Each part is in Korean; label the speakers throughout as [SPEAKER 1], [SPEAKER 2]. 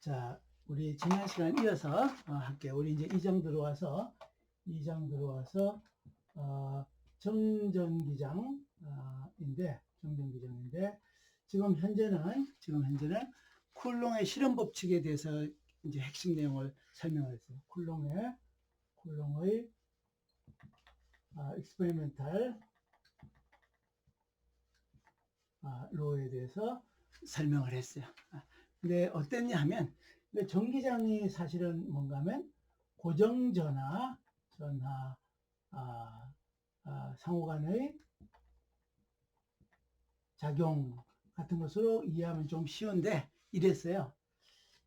[SPEAKER 1] 자, 우리 지난 시간 이어서 할게요. 우리 이제 2장 들어와서 정전기장인데 지금 현재는 쿨롱의 실험 법칙에 대해서 이제 핵심 내용을 설명했어요. 쿨롱의 experimental law에 대해서 설명을 했어요. 근데 어땠냐 하면 전기장이 사실은 뭔가 하면 고정전하 상호간의 작용 같은 것으로 이해하면 좀 쉬운데 이랬어요.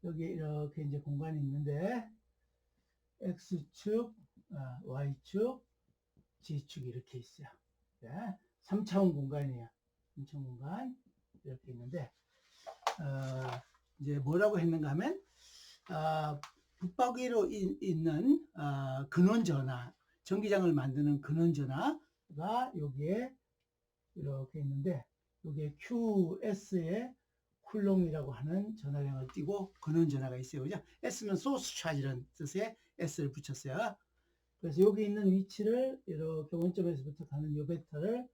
[SPEAKER 1] 여기 이렇게 이제 공간이 있는데 X축, Y축, G축 이렇게 있어요. 네, 3차원 공간이에요. 3차원 공간 이렇게 있는데 이제 뭐라고 했는가 하면 붙박이로 있는 근원전하, 전기장을 만드는 근원전하가 여기에 이렇게 있는데 여기에 QS에 쿨롱이라고 하는 전하량을 띄고 근원전하가 있어요. 그죠? S는 소스 차지라는 뜻에 S를 붙였어요. 그래서 여기 있는 위치를 이렇게 원점에서부터 가는 이 벡터를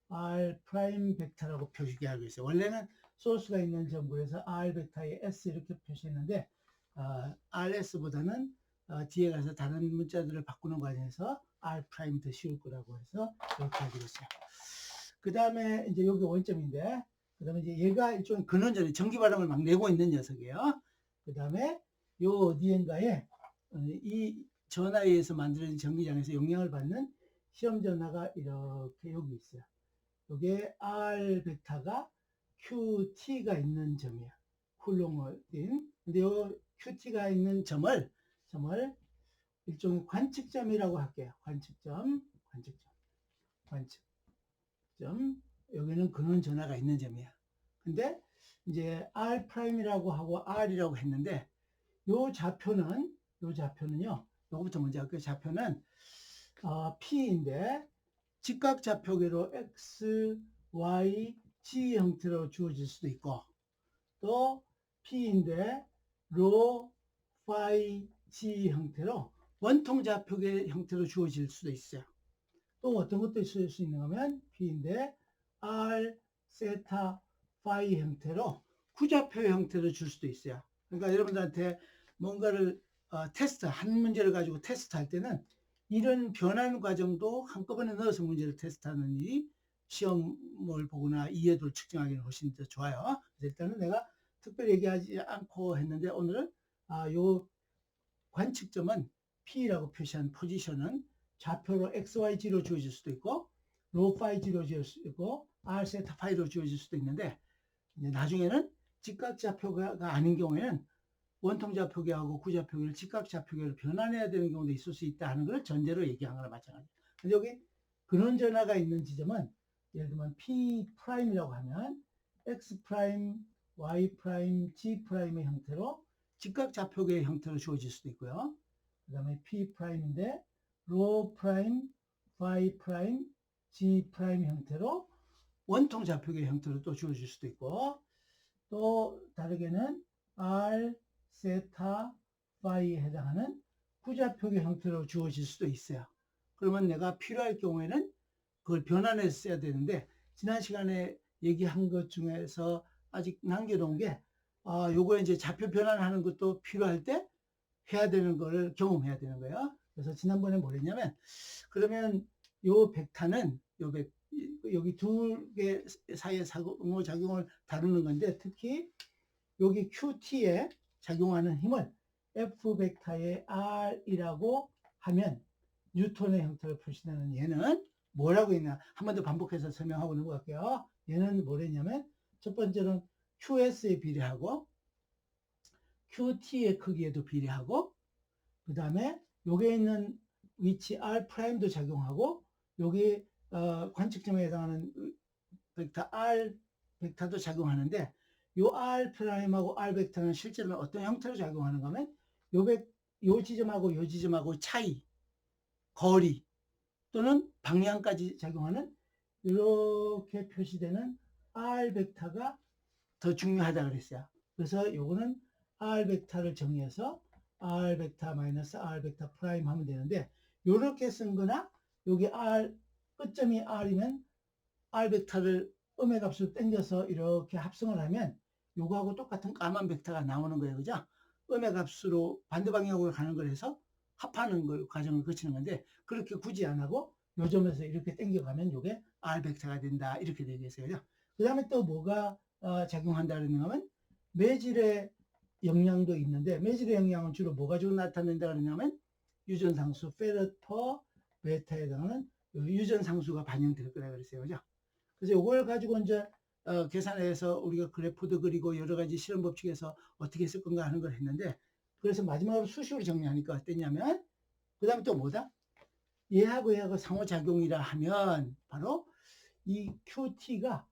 [SPEAKER 1] R 프라임 벡터라고 표시하고 있어요. 원래는 소스가 있는 점, 그래서 R 벡터에 S 이렇게 표시했는데 RS보다는 뒤에 가서 다른 문자들을 바꾸는 과정에서 R 프라임 더 쉬울 거라고 해서 이렇게 하기로 했어요. 그 다음에 이제 여기 원점인데, 그 다음에 이제 얘가 일종의 근원전에 전기 바람을 막 내고 있는 녀석이에요. 그 다음에 요 어디엔가에 이 전하에 의해서 만들어진 전기장에서 영향을 받는 시험 전하가 이렇게 여기 있어요. 요게 R 벡터가 QT가 있는 점이야. 쿨롱을 띈. 근데 요 QT가 있는 점을 일종의 관측점이라고 할게요. 관측점. 여기는 근원 전하가 있는 점이야. 근데 이제 R 프라임이라고 하고 R이라고 했는데 요 좌표는요. 요거부터 먼저 할게요. 좌표는 P인데 직각 좌표계로 X, Y, G 형태로 주어질 수도 있고, 또 P인데 로, 파이, G 형태로 원통 좌표계 형태로 주어질 수도 있어요. 또 어떤 것도 있을 수 있는가 하면 P인데 R, 세타, 파이 형태로 구좌표 형태로 줄 수도 있어요. 그러니까 여러분들한테 뭔가를 한 문제를 가지고 테스트할 때는 이런 변환 과정도 한꺼번에 넣어서 문제를 테스트하는 일이 시험을 보거나 이해도를 측정하기는 훨씬 더 좋아요. 일단은 내가 특별히 얘기하지 않고 했는데 오늘은 요 관측점은 P라고 표시한 포지션은 좌표로 XYG로 주어질 수도 있고 로 파이G로 주어질 수도 있고 R 세타 파이로 주어질 수도 있는데 이제 나중에는 직각 좌표가 아닌 경우에는 원통 좌표계하고 구좌표계를 직각 좌표계로 변환해야 되는 경우도 있을 수 있다 하는 걸 전제로 얘기한 거나 마찬가지예요. 근데 여기 근원 전하가 있는 지점은 예를 들면 P 프라임이라고 하면 X 프라임, Y 프라임, G 프라임의 형태로 직각 좌표계의 형태로 주어질 수도 있고요. 그 다음에 P 프라임인데 로 프라임, Y 프라임, G 프라임 형태로 원통 좌표계 형태로 또 주어질 수도 있고, 또 다르게는 R, 세타, 파이에 해당하는 구좌표계 형태로 주어질 수도 있어요. 그러면 내가 필요할 경우에는 그걸 변환해서 써야 되는데, 지난 시간에 얘기한 것 중에서 아직 남겨놓은 게 요거 이제 좌표 변환하는 것도 필요할 때 해야 되는 거를 경험해야 되는 거예요. 그래서 지난번에 뭐 했냐면, 그러면 요 벡터는 여기 두 개 사이의 상호작용을 다루는 건데, 특히 여기 QT에 작용하는 힘을 F 벡터의 R이라고 하면 뉴턴의 형태로 표시되는 얘는 뭐라고 했냐, 한 번 더 반복해서 설명하고 넘어갈게요. 얘는 뭐랬냐면 첫 번째는 QS에 비례하고 QT의 크기에도 비례하고, 그 다음에 여기에 있는 위치 R 프라임도 작용하고, 여기 관측점에 해당하는 벡터 R 벡터도 작용하는데, 요 R 프라임하고 R 벡터는 실제로는 어떤 형태로 작용하는가 하면 요 지점하고 요 지점하고 차이, 거리 또는 방향까지 작용하는 이렇게 표시되는 R 벡터가 더 중요하다 그랬어요. 그래서 요거는 R 벡터를 정의해서 R 벡터 마이너스 R 벡터 프라임 하면 되는데, 요렇게 쓴 거나 여기 R 끝점이 R이면 R 벡터를 음의 값으로 당겨서 이렇게 합성을 하면 요거하고 똑같은 까만 벡터가 나오는 거예요. 그죠? 음의 값으로 반대 방향으로 가는 걸 해서 합하는 걸 과정을 거치는 건데, 그렇게 굳이 안 하고 요 점에서 이렇게 당겨가면 요게 R 벡터가 된다, 이렇게 되겠어요. 그 다음에 또 뭐가 작용한다 그러냐면 매질의 영향도 있는데, 매질의 영향은 주로 뭐 가지고 나타낸다 그러냐면 유전상수 페럿 퍼 베타에 해당하는 유전상수가 반영될 거라 그랬어요. 그죠? 그래서 이걸 가지고 이제 계산해서 우리가 그래프도 그리고 여러 가지 실험 법칙에서 어떻게 쓸 건가 하는 걸 했는데, 그래서 마지막으로 수식으로 정리하니까 어땠냐면, 그 다음에 또 뭐다? 얘하고 상호작용이라 하면 바로 이 QT가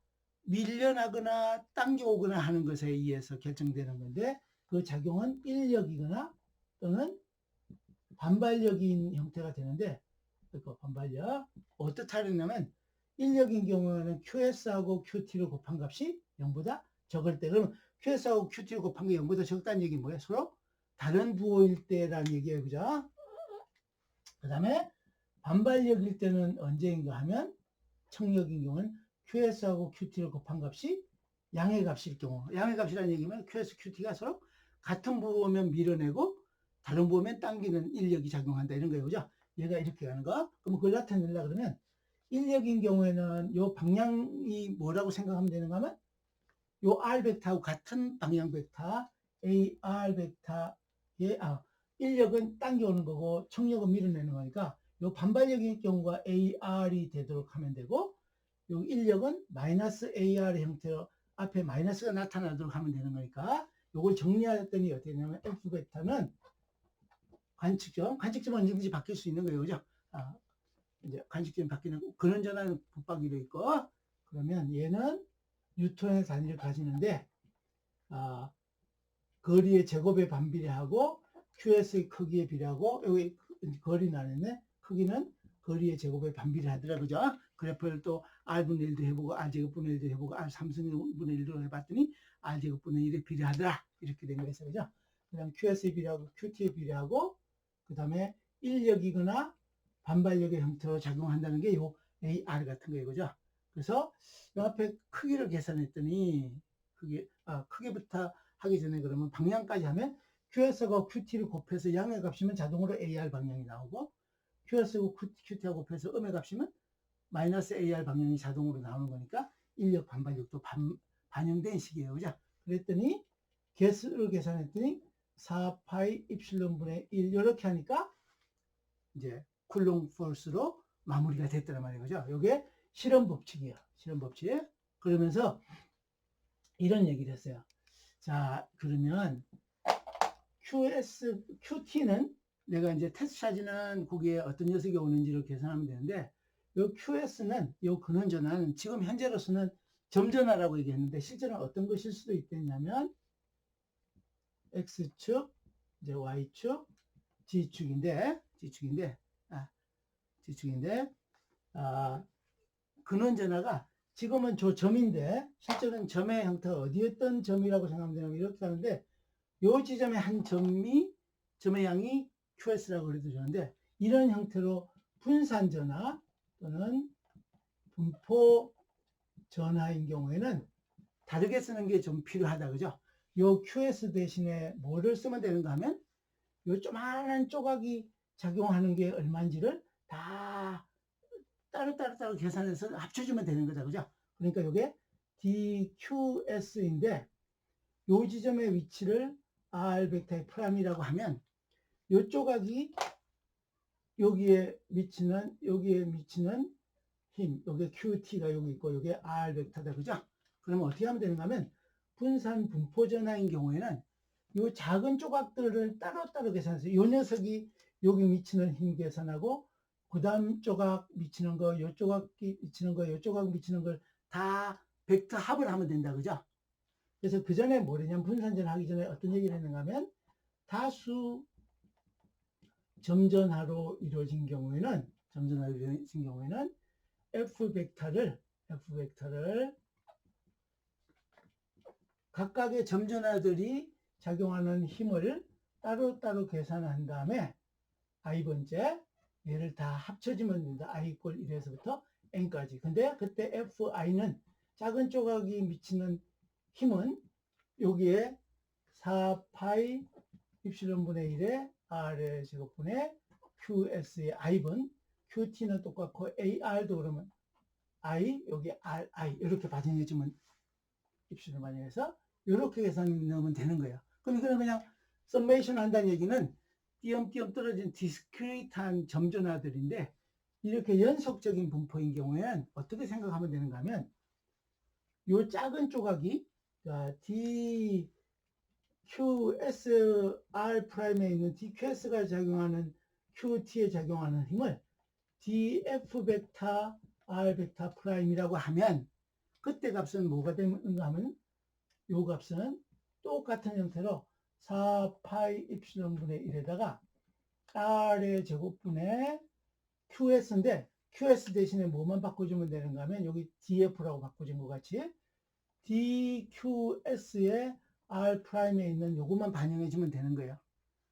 [SPEAKER 1] 밀려나거나 당겨오거나 하는 것에 의해서 결정되는 건데, 그 작용은 인력이거나 또는 반발력인 형태가 되는데, 그 반발력 어떻다냐면 인력인 경우에는 QS하고 QT를 곱한 값이 0보다 적을 때, 그러면 QS하고 QT를 곱한 게 0보다 적다는 얘기는 뭐예요? 서로 다른 부호일 때라는 얘기예요. 그죠? 그 다음에 반발력일 때는 언제인가 하면, 청력인 경우는 QS하고 QT를 곱한 값이 양의 값일 경우, 양의 값이라는 얘기면 QS, QT가 서로 같은 부호면 밀어내고 다른 부호면 당기는 인력이 작용한다, 이런 거예요. 그죠? 얘가 이렇게 가는 거. 그럼 그걸 나타내려고 그러면 인력인 경우에는 요 방향이 뭐라고 생각하면 되는가 하면 요 R 벡터하고 같은 방향 벡터 AR 벡터의 인력은 당겨오는 거고 청력은 밀어내는 거니까 요 반발력인 경우가 AR이 되도록 하면 되고, 요 인력은 마이너스 AR 형태로 앞에 마이너스가 나타나도록 하면 되는 거니까, 요걸 정리했더니 어떻게 되냐면 F 벡터는 관측점 언제든지 바뀔 수 있는 거예요. 그죠? 이제 관측점이 바뀌는 근원전환 붙박이로 있고, 그러면 얘는 뉴턴의 단위를 가지는데 거리의 제곱에 반비례하고 QS의 크기에 비례하고, 여기 거리 나뉘네. 크기는 거리의 제곱에 반비례하더라. 그죠? 그래프를 또 R분의 1도 해보고 R제곱분의 1도 해보고 R3승분의 1도 해봤더니 R제곱분의 1에 비례하더라. 이렇게 된 거였어요. 그죠? 그 다음 QS에 비례하고 QT에 비례하고, 그 다음에 인력이거나 반발력의 형태로 작용한다는 게 요 AR 같은 거예요. 그죠? 그래서 이 앞에 크기를 계산했더니 크기부터 하기 전에 그러면 방향까지 하면 QS하고 QT를 곱해서 양의 값이면 자동으로 AR 방향이 나오고, QS하고 QT하고 곱해서 음의 값이면 마이너스 AR 방향이 자동으로 나오는 거니까 인력 반발력도 반영된 식이에요. 그죠? 그랬더니 개수를 계산했더니 4파이 입실론 분의 1 이렇게 하니까 이제 쿨롱 포스로 마무리가 됐다는 말이에요. 그죠? 이게 실험 법칙이에요. 실험 법칙. 그러면서 이런 얘기를 했어요. 자, 그러면 QT는 내가 이제 테스트 사진은 거기에 어떤 녀석이 오는지를 계산하면 되는데, 요 QS는 요 근원전환은 지금 현재로서는 점전화라고 얘기했는데 실제로는 어떤 것일 수도 있겠냐면 X축, 이제 Y축, G축인데 근원전화가 지금은 저 점인데 실제로는 점의 형태가 어디였던 점이라고 생각하면 되냐면 이렇게 하는데, 요 지점의 한 점의 양이 QS라고 그래도 되는데, 이런 형태로 분산전화 또는 분포 전화인 경우에는 다르게 쓰는 게 좀 필요하다. 그죠? 요 QS 대신에 뭐를 쓰면 되는가 하면 요 조그마한 조각이 작용하는 게 얼마인지를 다 따로 계산해서 합쳐주면 되는 거죠. 그죠? 그러니까 요게 DQS인데, 요 지점의 위치를 R 벡터의 프라임이라고 하면 요 조각이 여기에 미치는 힘, 여기 QT가 여기 있고 여기 R 벡터다. 그죠? 그러면 어떻게 하면 되는가 하면 분산 분포 전화인 경우에는 요 작은 조각들을 따로따로 계산해서 요 녀석이 여기 미치는 힘 계산하고, 그 다음 조각 미치는 거, 요 조각 미치는 거, 요 조각 미치는 걸 다 벡터 합을 하면 된다. 그죠? 그래서 그 전에 뭐냐면 분산전 하기 전에 어떤 얘기를 했는가 하면 다수 점전하로 이루어진 경우에는 F 벡터를 각각의 점전하들이 작용하는 힘을 따로따로 계산한 다음에 i번째 얘를 다 합쳐지면 된다. i 이퀄 1에서부터 n까지. 근데 그때 fi는 작은 조각이 미치는 힘은 여기에 4파이 입실론분의 1에 r의 제곱분의 qs의 i번, qt는 똑같고 ar도 그러면 i, 여기 ri 이렇게 반영해주면 입실을 반영해서 이렇게 계산 넣으면 되는 거예요. 그럼 이거는 그냥 썸메이션 한다는 얘기는 띄엄띄엄 떨어진 디스크리트한 점전화들인데 이렇게 연속적인 분포인 경우에는 어떻게 생각하면 되는가 하면 이 작은 조각이 DQSR''에 있는 DQS가 작용하는 QT에 작용하는 힘을 DF 벡터 R 벡터 프라임이라고 하면 그때 값은 뭐가 되는가 하면 요 값은 똑같은 형태로 4파이 입실론 분의 1에다가 R의 제곱분의 QS인데 QS 대신에 뭐만 바꿔주면 되는가 하면 여기 DF라고 바꿔준 것 같이 DQS의 R'에 있는 요것만 반영해주면 되는 거예요.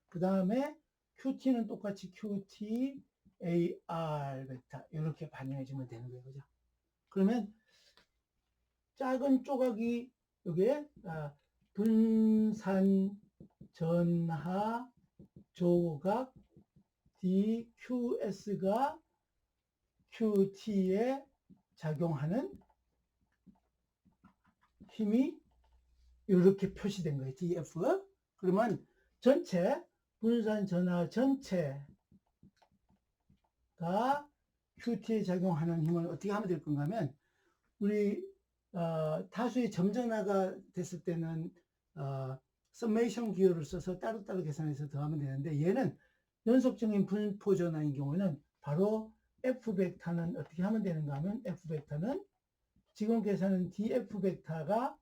[SPEAKER 1] 그 다음에 QT는 똑같이 QT AR 벡터 이렇게 반영해주면 되는 거예요. 그죠? 그러면 작은 조각이 여기에 분산 전하 조각 DQS가 QT에 작용하는 힘이 이렇게 표시된 거예요. DF. 그러면 전체 분산 전하 전체가 QT에 작용하는 힘을 어떻게 하면 될 건가 하면 우리 다수의 점전화가 됐을 때는 서메이션 기호를 써서 따로따로 계산해서 더하면 되는데 얘는 연속적인 분포 전화인 경우는 바로 F 벡터는 어떻게 하면 되는가 하면 F 벡터는 지금 계산은 DF 벡터가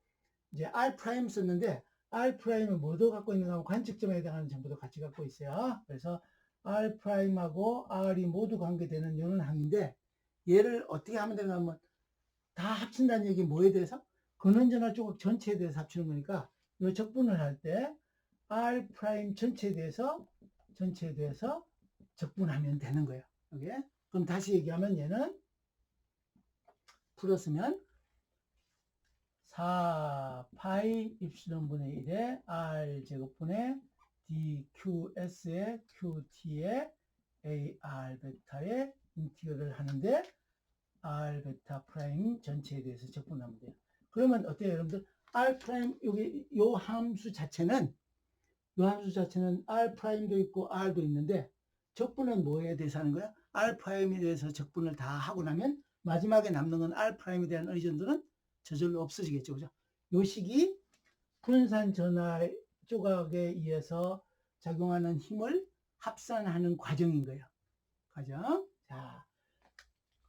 [SPEAKER 1] 이제 R 프라임 썼는데 R 프라임을 뭐도 갖고 있는가 하면 관측점에 해당하는 정보도 같이 갖고 있어요. 그래서 R 프라임하고 R이 모두 관계되는 이런 항인데 얘를 어떻게 하면 되는가 하면 다 합친다는 얘기 뭐에 대해서? 근원전화 조각 전체에 대해서 합치는 거니까 이 적분을 할 때 R 프라임 전체에 대해서 적분하면 되는 거예요. 여기. 그럼 다시 얘기하면 얘는 풀었으면 4파이 입실론 분의 1에 R 제곱분의 DQS의 QT의 AR 벡터의 인티그럴을 하는데 R 벡터 프라임 전체에 대해서 적분하면 돼요. 그러면 어때요, 여러분들? R 프라임 여기 요 함수 자체는 R 프라임도 있고 R도 있는데 적분은 뭐에 대해서 하는 거야? R 프라임에 대해서 적분을 다 하고 나면 마지막에 남는 건 R 프라임에 대한 의존도는 저절로 없어지겠죠, 그죠? 요 식이 분산 전하 조각에 의해서 작용하는 힘을 합산하는 과정인 거예요. 과정. 자,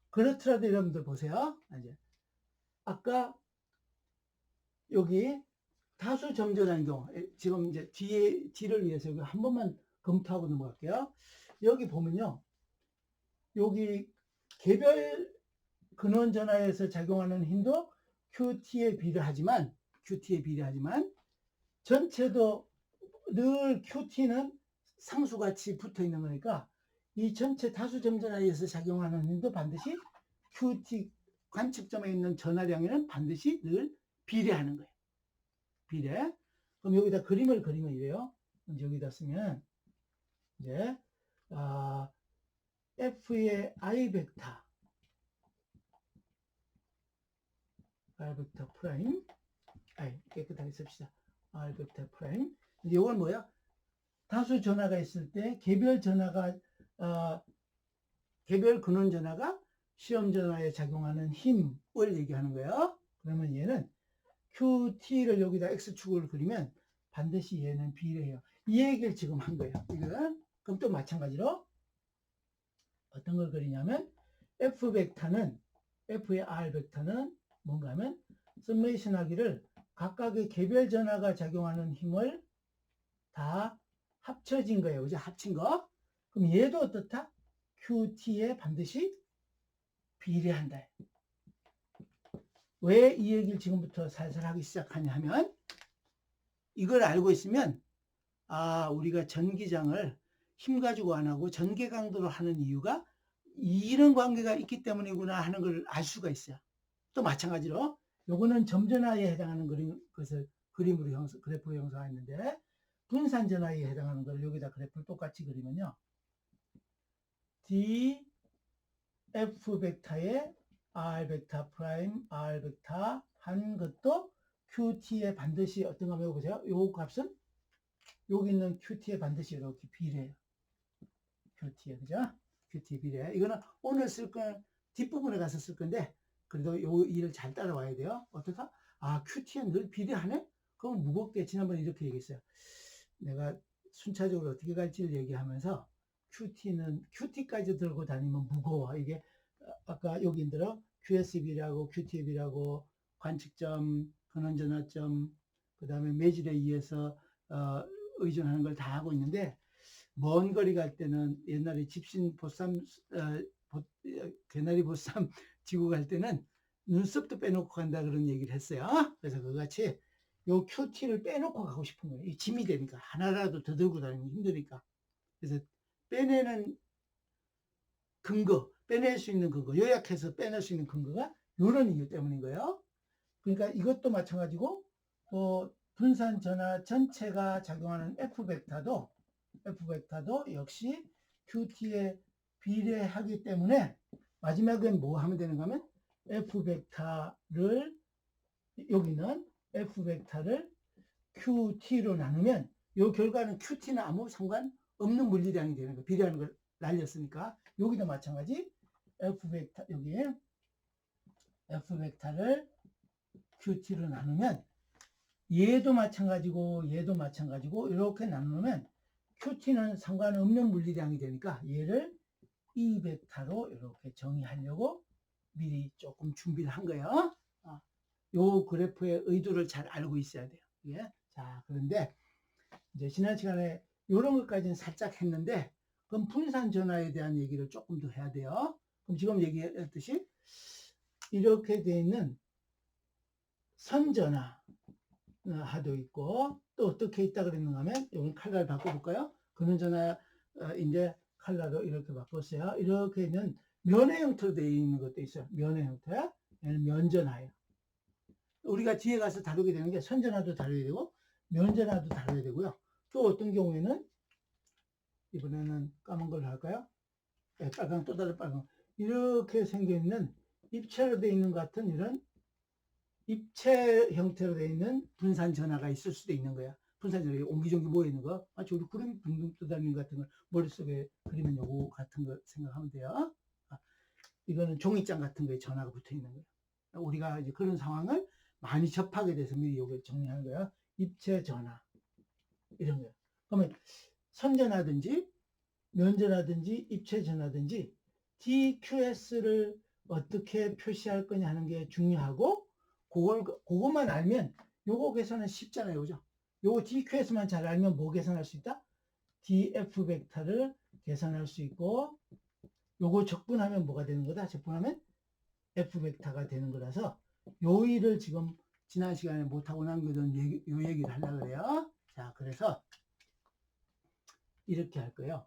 [SPEAKER 1] 그렇더라도 여러분들 보세요. 이제 아까 여기 다수 점전한 경우 지금 이제 D를 위해서 한 번만 검토하고 넘어갈게요. 여기 보면요. 여기 개별 근원 전하에서 작용하는 힘도 QT에 비례하지만 전체도 늘 QT는 상수같이 붙어 있는 거니까 이 전체 다수 점전하에서 작용하는 힘도 반드시 QT 관측점에 있는 전하량에는 반드시 늘 비례하는 거예요. 비례. 그럼 여기다 그림을 그리면 이래요. 여기다 쓰면 이제 F의 I 벡터 프라임 깨끗하게 씁시다. R 벡터 프라임. 이건 뭐야? 다수 전하가 있을 때 개별 근원 전하가 시험 전하에 작용하는 힘을 얘기하는 거예요. 그러면 얘는 QT를 여기다 X축을 그리면 반드시 얘는 비례해요. 이 얘기를 지금 한 거예요. 이건. 그럼 또 마찬가지로 어떤 걸 그리냐면 F의 R 벡터는 뭔가 하면 썸메이션 하기를 각각의 개별 전하가 작용하는 힘을 다 합쳐진 거예요. 그죠? 합친 거. 그럼 얘도 어떻다? QT에 반드시 비례한다. 왜 이 얘기를 지금부터 살살 하기 시작하냐 하면 이걸 알고 있으면 우리가 전기장을 힘 가지고 안 하고 전개 강도로 하는 이유가 이런 관계가 있기 때문이구나 하는 걸 알 수가 있어요. 또 마찬가지로 요거는 점전하에 해당하는 것을 그림으로 그래프로 형성했는데 분산 전하에 해당하는 걸 여기다 그래프를 똑같이 그리면요. d f 벡터에 r 벡터 프라임 r 벡터 한 것도 qt에 반드시 어떤가 한번 해보세요. 요 값은 여기 있는 qt에 반드시 이렇게 비례해요. qt에 그죠? qt 비례. 이거는 오늘 쓸 건 뒷부분에 가서 쓸 건데 그래도 요 일을 잘 따라와야 돼요. 어떨까? qt에 늘 비례하네? 그럼 무겁게 지난번에 이렇게 얘기했어요. 내가 순차적으로 어떻게 갈지를 얘기하면서 qt까지 들고 다니면 무거워. 이게 아까 여기 들어 QSB라고 QTB라고 관측점, 근원전화점, 그 다음에 매질에 의해서 의존하는 걸 다 하고 있는데 먼 거리 갈 때는 옛날에 집신 보쌈 개나리 보쌈 지고 갈 때는 눈썹도 빼놓고 간다 그런 얘기를 했어요. 그래서 그같이 요 QT를 빼놓고 가고 싶은 거예요. 이 짐이 되니까 하나라도 더 들고 다니면 힘드니까. 그래서 빼내는 근거, 빼낼 수 있는 근거, 요약해서 빼낼 수 있는 근거가 이런 이유 때문인 거예요. 그러니까 이것도 마찬가지고 또 분산 전하 전체가 작용하는 F 벡터도 역시 QT에 비례하기 때문에 마지막엔 뭐 하면 되는가 하면 F 벡터를 여기는 F 벡터를 QT로 나누면 이 결과는 QT는 아무 상관없는 물리량이 되는 거예요. 비례하는 걸 날렸으니까 여기도 마찬가지 F 벡터 여기 F 벡터를 QT로 나누면 얘도 마찬가지고 이렇게 나누면 QT는 상관없는 물리량이 되니까 얘를 E 벡터로 이렇게 정의하려고 미리 조금 준비를 한 거예요. 요 그래프의 의도를 잘 알고 있어야 돼요. 예? 자, 그런데 이제 지난 시간에 이런 것까지는 살짝 했는데 그럼 분산 전하에 대한 얘기를 조금 더 해야 돼요. 그럼 지금 얘기했듯이 이렇게 돼 있는 선전하도 있고 또 어떻게 있다 그랬는가 하면 여기 칼라를 바꿔볼까요? 근원전하 이제 칼라로 이렇게 바꿨어요. 이렇게 있는 면의 형태로 되어 있는 것도 있어요. 면의 형태. 얘는 면전하예요. 우리가 뒤에 가서 다루게 되는 게 선전하도 다루게 되고 면전하도 다루게 되고요. 또 어떤 경우에는 이번에는 까만 걸로 할까요? 네, 빨강 또 다른 빨강. 이렇게 생겨있는 입체로 되어 있는 것 같은 이런 입체 형태로 되어 있는 분산 전하가 있을 수도 있는 거야. 분산 전하 옹기종기 모여있는 거. 마치 우리 구름 둥둥 떠다니는 것 같은 걸 머릿속에 그리면 요거 같은 거 생각하면 돼요. 이거는 종이장 같은 거에 전하가 붙어 있는 거야. 우리가 이제 그런 상황을 많이 접하게 돼서 미리 요걸 정리하는 거야. 입체 전하. 이런 거야. 그러면 선전하든지 면전하든지 입체 전하든지 DQS를 어떻게 표시할 거냐 하는 게 중요하고 그것만 알면 요거 계산은 쉽잖아요. 그죠? 요거 DQS만 잘 알면 뭐 계산할 수 있다? DF 벡터를 계산할 수 있고 요거 적분하면 뭐가 되는 거다? 적분하면 F 벡터가 되는 거라서 요 일을 지금 지난 시간에 못하고 남겨둔 요 얘기를 하려고 그래요. 자, 그래서 이렇게 할 거예요.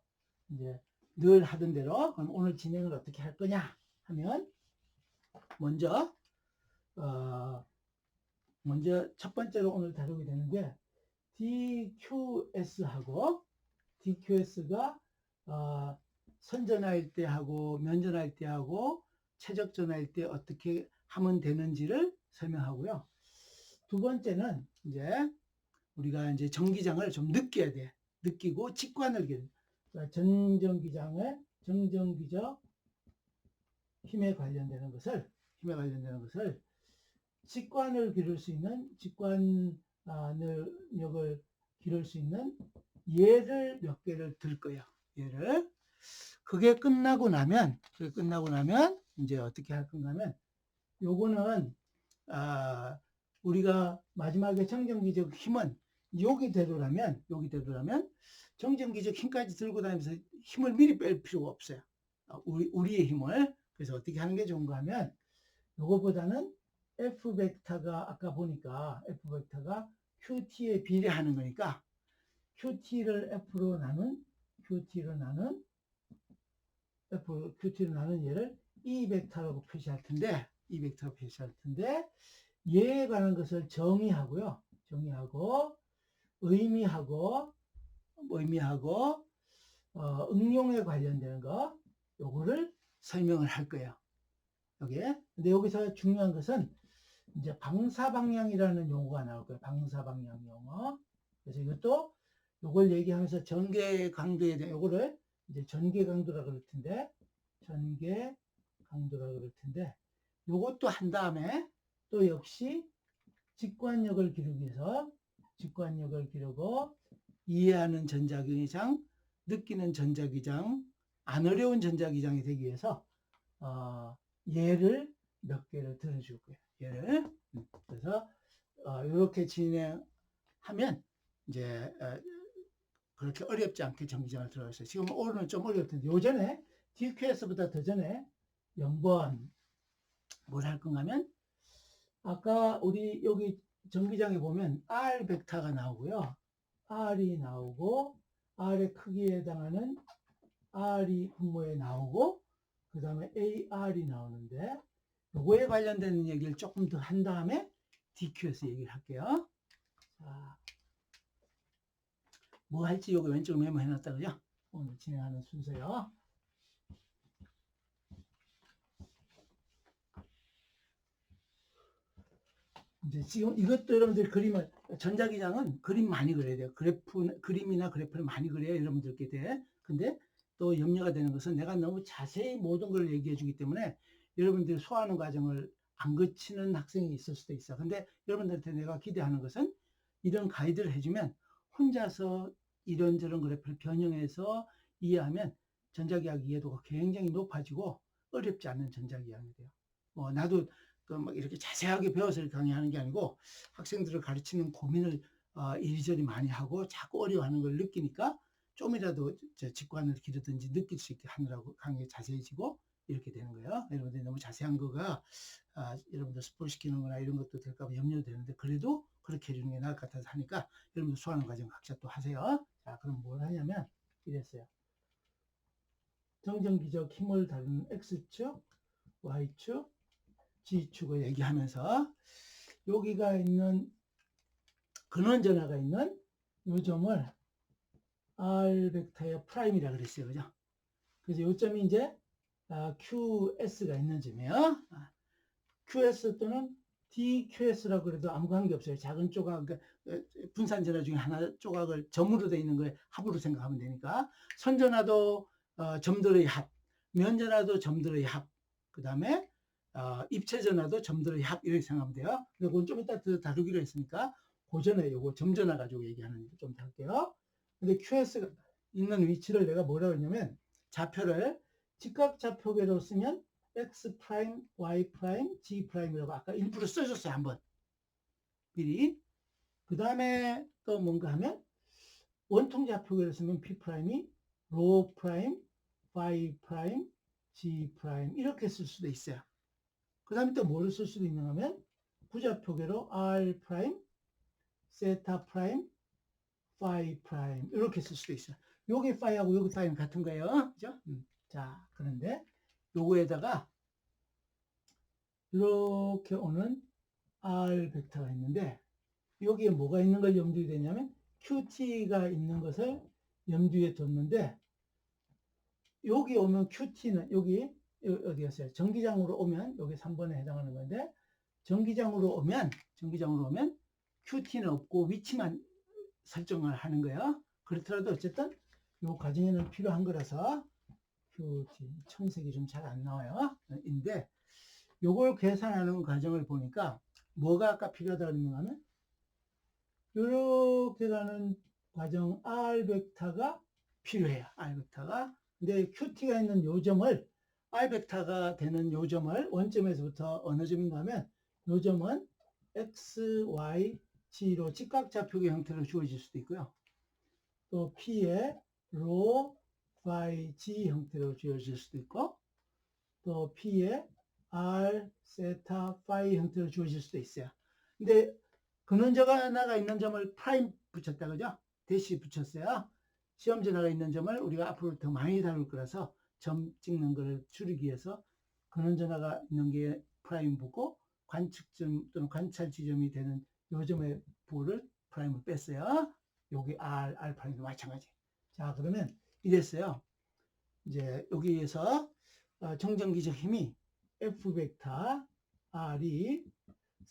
[SPEAKER 1] 이제 늘 하던 대로 그럼 오늘 진행을 어떻게 할 거냐 하면 먼저 첫 번째로 오늘 다루게 되는데 DQS하고 DQS가 선전할 때 하고 면전할 때 하고 최적전할 때 어떻게 하면 되는지를 설명하고요. 두 번째는 이제 우리가 이제 전기장을 좀 느껴야 돼. 느끼고 직관을 기는 전전기장의 정전기적 힘에 관련되는 것을 직관을 기를 수 있는 직관력을 기를 수 있는 예를 몇 개를 들 거예요. 예를 그게 끝나고 나면 이제 어떻게 할 건가 하면 요거는 우리가 마지막에 정전기적 힘은 여기대로라면 정전기적 힘까지 들고 다니면서 힘을 미리 뺄 필요가 없어요. 우리의 힘을. 그래서 어떻게 하는 게 좋은가 하면 요거보다는 F 벡터가 아까 보니까 F 벡터가 QT에 비례하는 거니까 QT를 F로 나눈 QT로 나눈 얘를 E 벡터라고 표시할 텐데 얘에 관한 것을 정의하고요. 정의하고 의미하고 응용에 관련되는 거 요거를 설명을 할 거예요. 여기에. 근데 여기서 중요한 것은 이제 방사방향이라는 용어가 나올 거예요. 방사방향 용어. 그래서 이것도 요걸 얘기하면서 전개 강도에 대한 요거를 이제 전개 강도라 그럴 텐데 요것도 한 다음에 또 역시 직관력을 기르기 위해서 직관력을 기르고 이해하는 전자기장, 느끼는 전자기장, 안 어려운 전자기장이 되기 위해서 예를 몇 개를 들어줄 거예요. 예를. 그래서 이렇게 진행하면 이제 그렇게 어렵지 않게 전기장을 들어갔어요. 지금 오늘은 좀 어려울 텐데 요전에 DQS보다 더 전에 0번 뭘 할 건가 하면 아까 우리 여기 전기장에 보면 R 벡터가 나오고요. R이 나오고 R의 크기에 해당하는 R이 분모에 나오고 그 다음에 AR이 나오는데 요거에 관련된 얘기를 조금 더 한 다음에 DQ에서 얘기를 할게요. 자, 뭐 할지 요거 왼쪽 메모해 놨다 그죠? 오늘 진행하는 순서요. 이제 지금 이것도 여러분들 그림을 전자기장은 그림 많이 그려야 돼요. 그림이나 그래프를 많이 그려야 여러분들께 돼. 근데 또 염려가 되는 것은 내가 너무 자세히 모든 걸 얘기해 주기 때문에 여러분들이 소화하는 과정을 안 거치는 학생이 있을 수도 있어. 근데 여러분들한테 내가 기대하는 것은 이런 가이드를 해주면 혼자서 이런저런 그래프를 변형해서 이해하면 전자기학 이해도가 굉장히 높아지고 어렵지 않은 전자기학이 돼요. 나도 막 이렇게 자세하게 배워서 강의하는 게 아니고 학생들을 가르치는 고민을 이리저리 많이 하고 자꾸 어려워하는 걸 느끼니까 좀이라도 직관을 기르든지 느낄 수 있게 하느라고 강의가 자세해지고 이렇게 되는 거예요. 여러분들이 너무 자세한 거가 여러분들 스포시키는 거나 이런 것도 될까 봐 염려되는데 그래도 그렇게 해주는 게 나을 것 같아서 하니까 여러분들 수하는 과정 각자 또 하세요. 자, 그럼 뭘 하냐면 이랬어요. 정전기적 힘을 다루는 X축, Y축, G축을 얘기하면서 여기가 있는 근원전화가 있는 요점을 R 벡터의 프라임이라고 그랬어요. 그죠? 그래서 요점이 이제 QS가 있는 점이에요. QS 또는 DQS라고 그래도 아무 관계 없어요. 작은 조각, 분산 전화 중에 하나 조각을 점으로 되어 있는 거에 합으로 생각하면 되니까. 선전화도 점들의 합, 면전화도 점들의 합, 그 다음에 입체전화도 점들의 합 이렇게 생각하면 돼요. 그건 좀 이따 더 다루기로 했으니까 그 전에 요거 점전화 가지고 얘기하는 거 좀 할게요. 근데 QS가 있는 위치를 내가 뭐라고 했냐면 좌표를 직각좌표계로 쓰면 X 프라임, Y 프라임, G 프라임이라고 아까 일부러 써줬어요. 한번 미리. 그 다음에 또 뭔가 하면 원통좌표계로 쓰면 P 프라임이 로 프라임, Y 프라임, G 프라임 이렇게 쓸 수도 있어요. 그 다음에 또 뭐를 쓸 수도 있는가 하면 부좌표계로 R 프라임, 세타 프라임, 파이 프라임 이렇게 쓸 수도 있어요. 여기 파이하고 여기 파이는 같은 거예요. 그죠? 자, 그런데 요거에다가 이렇게 오는 R 벡터가 있는데 여기에 뭐가 있는 걸 염두에 되냐면 QT가 있는 것을 염두에 뒀는데 여기 오면 QT는 여기 어디였어요? 전기장으로 오면 여기 3번에 해당하는 건데 전기장으로 오면 QT는 없고 위치만 설정을 하는 거예요. 그렇더라도 어쨌든 이 과정에는 필요한 거라서 QT 청색이 좀 잘 안 나와요. 인데 요걸 계산하는 과정을 보니까 뭐가 아까 필요하다고 했는가 하면 이렇게 가는 과정 R 벡터가 필요해요. R 벡터가. 근데 QT가 있는 요점을 R 벡터가 되는 요점을 원점에서부터 어느 점인가 하면 요점은 X, Y, G로 직각좌표의 형태로 주어질 수도 있고요. 또 P의 로, Y, G 형태로 주어질 수도 있고 또 P의 R, 세타, 파이 형태로 주어질 수도 있어요. 근데 근원전화가 있는 점을 프라임 붙였다, 그죠? 대시 붙였어요. 시험 전화가 있는 점을 우리가 앞으로 더 많이 다룰 거라서 점 찍는 거를 줄이기 위해서 근원 전화가 있는 게 프라임 붙고 관측점 또는 관찰 지점이 되는 요 점의 부호를 프라임을 뺐어요. 여기 R 프라임도 마찬가지. 자, 그러면 이랬어요. 이제 여기에서 정전기적 힘이 F 벡터 R이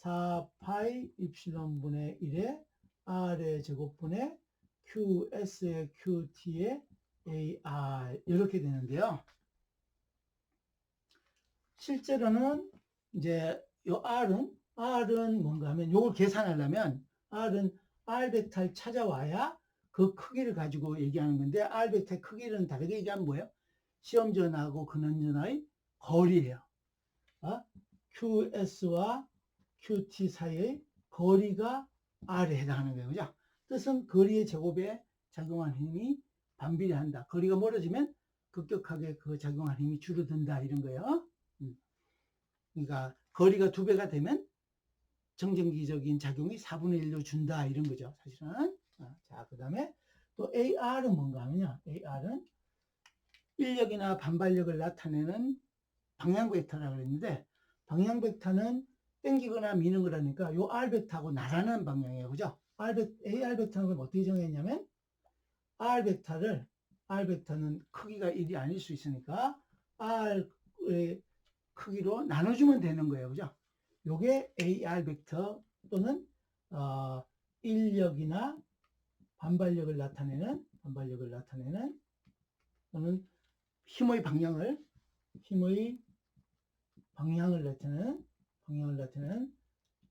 [SPEAKER 1] 4파이 입실론 분의 1에 R의 제곱분의 QS의 QT의 AR 이렇게 되는데요. 실제로는 이제 요 R은 뭔가 하면 요걸 계산하려면 R은 R 벡터를 찾아와야 그 크기를 가지고 얘기하는 건데 R 벡터의 크기는 다르게 얘기하면 뭐예요? 시험 전하고 근원 전하의 거리예요. QS와 QT 사이의 거리가 R에 해당하는 거예요. 그죠? 뜻은 거리의 제곱에 작용한 힘이 반비례한다. 거리가 멀어지면 급격하게 그 작용한 힘이 줄어든다. 이런 거예요. 그러니까 거리가 2배가 되면 정전기적인 작용이 4분의 1로 준다. 이런 거죠. 사실은. 자, 그 다음에 또 AR은 뭔가 하면요. AR은 인력이나 반발력을 나타내는 방향 벡터라고 그랬는데 방향 벡터는 땡기거나 미는 거라니까 요 R 벡터하고 나란한 방향이에요. 그죠? AR 벡터는 어떻게 정했냐면 R 벡터는 크기가 1이 아닐 수 있으니까 R의 크기로 나눠주면 되는 거예요. 그죠? 요게 AR 벡터 또는 인력이나 반발력을 나타내는 또는 힘의 방향을 나타내는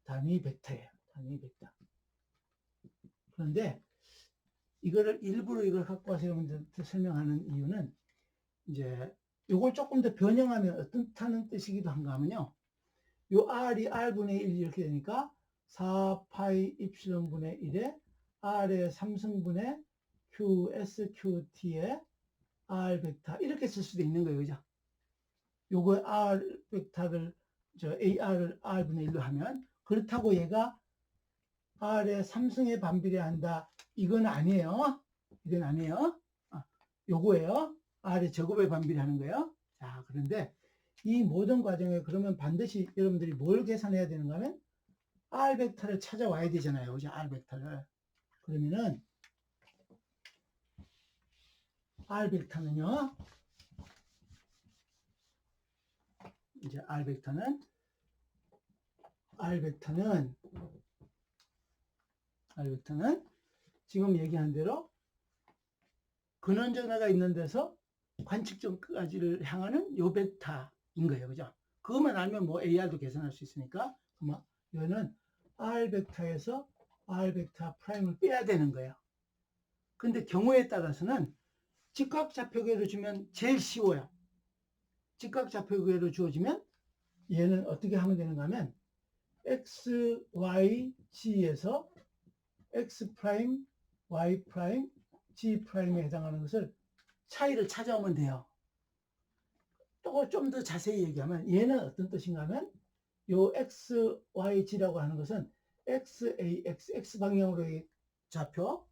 [SPEAKER 1] 단위 벡터예요. 단위 벡터. 그런데 일부러 이걸 갖고 와서 여러분들한테 설명하는 이유는 이제 요걸 조금 더 변형하면 어떻다는 뜻이기도 한가 하면요. 요 R이 R분의 1 이렇게 되니까 4파이 입실론 분의 1에 R의 3승분의 QS, QT의 R 벡터 이렇게 쓸 수도 있는 거예요. 그죠? 요거 R 벡터를 AR을 R분의 1로 하면 그렇다고 얘가 R의 3승에 반비례한다. 이건 아니에요. 요거예요. R의 제곱에 반비례하는 거예요. 자, 그런데 이 모든 과정에 그러면 반드시 여러분들이 뭘 계산해야 되는가 하면 R 벡터를 찾아와야 되잖아요. 그죠? R 벡터를. 그러면은 R 벡터는요. 이제 R 벡터는 지금 얘기한 대로 근원 전화가 있는 데서 관측점까지를 향하는 요 벡터인 거예요. 그죠? 그것만 알면 뭐 AR도 계산할 수 있으니까 이거는 R 벡터에서 R 벡터 프라임을 빼야 되는 거예요. 근데 경우에 따라서는 직각좌표계로 주면 제일 쉬워요. 직각좌표계로 주어지면 얘는 어떻게 하면 되는가 하면 X, Y, G에서 X 프라임, Y 프라임, G 프라임에 해당하는 것을 차이를 찾아오면 돼요. 또 좀 더 자세히 얘기하면 얘는 어떤 뜻인가 하면 요 X, Y, G라고 하는 것은 X, A, X 방향으로의 좌표,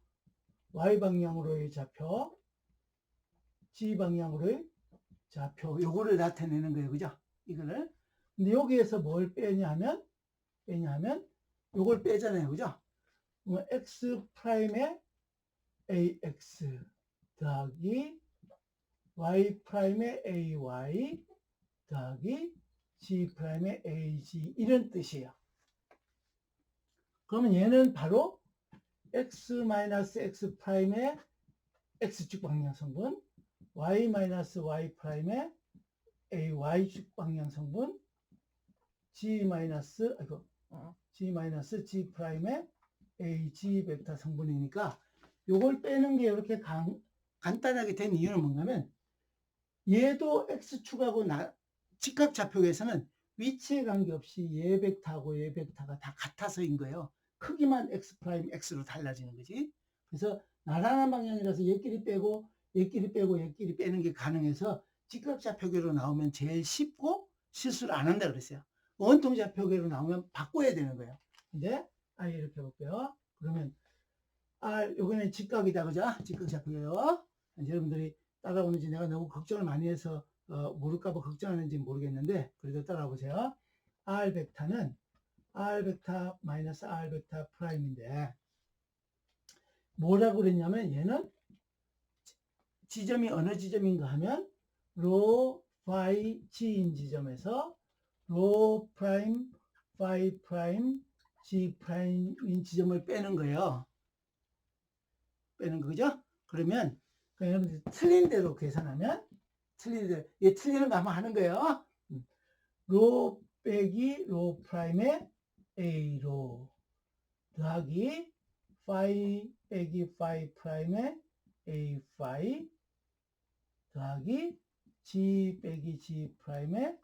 [SPEAKER 1] Y 방향으로의 좌표, G 방향으로의 좌표, 요거를 나타내는 거예요. 그죠? 이거를. 근데 여기에서 뭘 빼냐면 요걸 빼잖아요. 그죠? X 프라임의 AX 더하기 Y 프라임의 AY 더하기 G 프라임의 AG 이런 뜻이에요. 그러면 얘는 바로 X-X 프라임의 X축 방향 성분, Y-Y 프라임의 AY축 방향 성분, G- G 프라임의 AG 벡터 성분이니까 요걸 빼는 게 이렇게 간단하게 된 이유는 뭔가면 얘도 X축하고 직각좌표에서는 위치에 관계없이 얘 벡터하고 얘 벡터가 다 같아서인 거예요. 크기만 X 프라임 X로 달라지는 거지. 그래서 나란한 방향이라서 얘끼리 빼고 얘끼리 빼는 게 가능해서 직각좌표계로 나오면 제일 쉽고 실수를 안 한다 그랬어요. 원통좌표계로 나오면 바꿔야 되는 거예요. 근데 I 이렇게 볼게요. 그러면 R 요거는 직각이다, 그죠? 직각 좌표예요. 여러분들이 따라오는지 내가 너무 걱정을 많이 해서 모를까봐 걱정하는지 모르겠는데 그래도 따라와 보세요. R 벡터는 R 벡터 마이너스 R 벡터 프라임인데 뭐라고 그랬냐면 얘는 지점이 어느 지점인가 하면 로 파이 G인 지점에서 로 프라임 파이 프라임 G 프라임인 지점을 빼는 거예요. 빼는 거죠? 그러면 여러분들 틀린 대로 계산하면 틀린 대로 얘 틀리는 거 한번 하는 거예요. 로 빼기 로 프라임의 A로 더하기 파이 빼기 파이 프라임의 A 파이 더하기 G 빼기 G 프라임의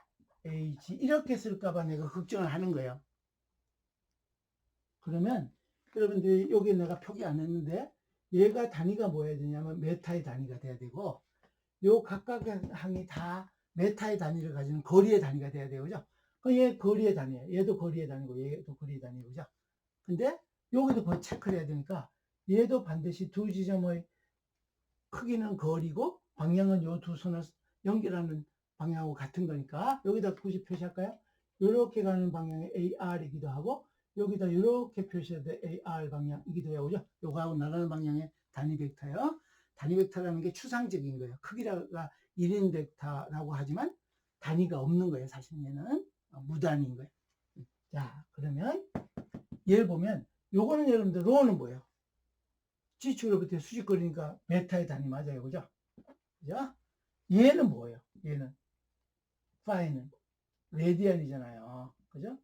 [SPEAKER 1] AG 이렇게 쓸까봐 내가 걱정을 하는 거예요. 그러면 여러분들이 여기 내가 표기 안 했는데 얘가 단위가 뭐여야 되냐면 메타의 단위가 돼야 되고 요 각각의 항이 다 메타의 단위를 가지는 거리의 단위가 돼야 돼요. 그죠? 얘 거리의 단위예요. 얘도 거리의 단위고 얘도 거리의 단위고 그죠? 근데 여기도 그걸 체크를 해야 되니까 얘도 반드시 두 지점의 크기는 거리고 방향은 요 두 선을 연결하는 방향하고 같은 거니까 여기다 굳이 표시할까요? 이렇게 가는 방향이 AR이기도 하고 여기다 이렇게 표시해도 AR 방향이기도 해요. 그죠? 요거하고 나가는 방향의 단위 벡터예요. 단위 벡터라는 게 추상적인 거예요. 크기가 1인 벡터라고 하지만 단위가 없는 거예요. 사실 얘는 무단위인 거예요. 자, 그러면 얘를 보면 요거는 여러분들 로는 뭐예요? 지축으로부터 수직거리니까 메타의 단위 맞아요. 그죠? 그죠? 얘는 뭐예요? 얘는 파이는 레디안이잖아요. 그죠?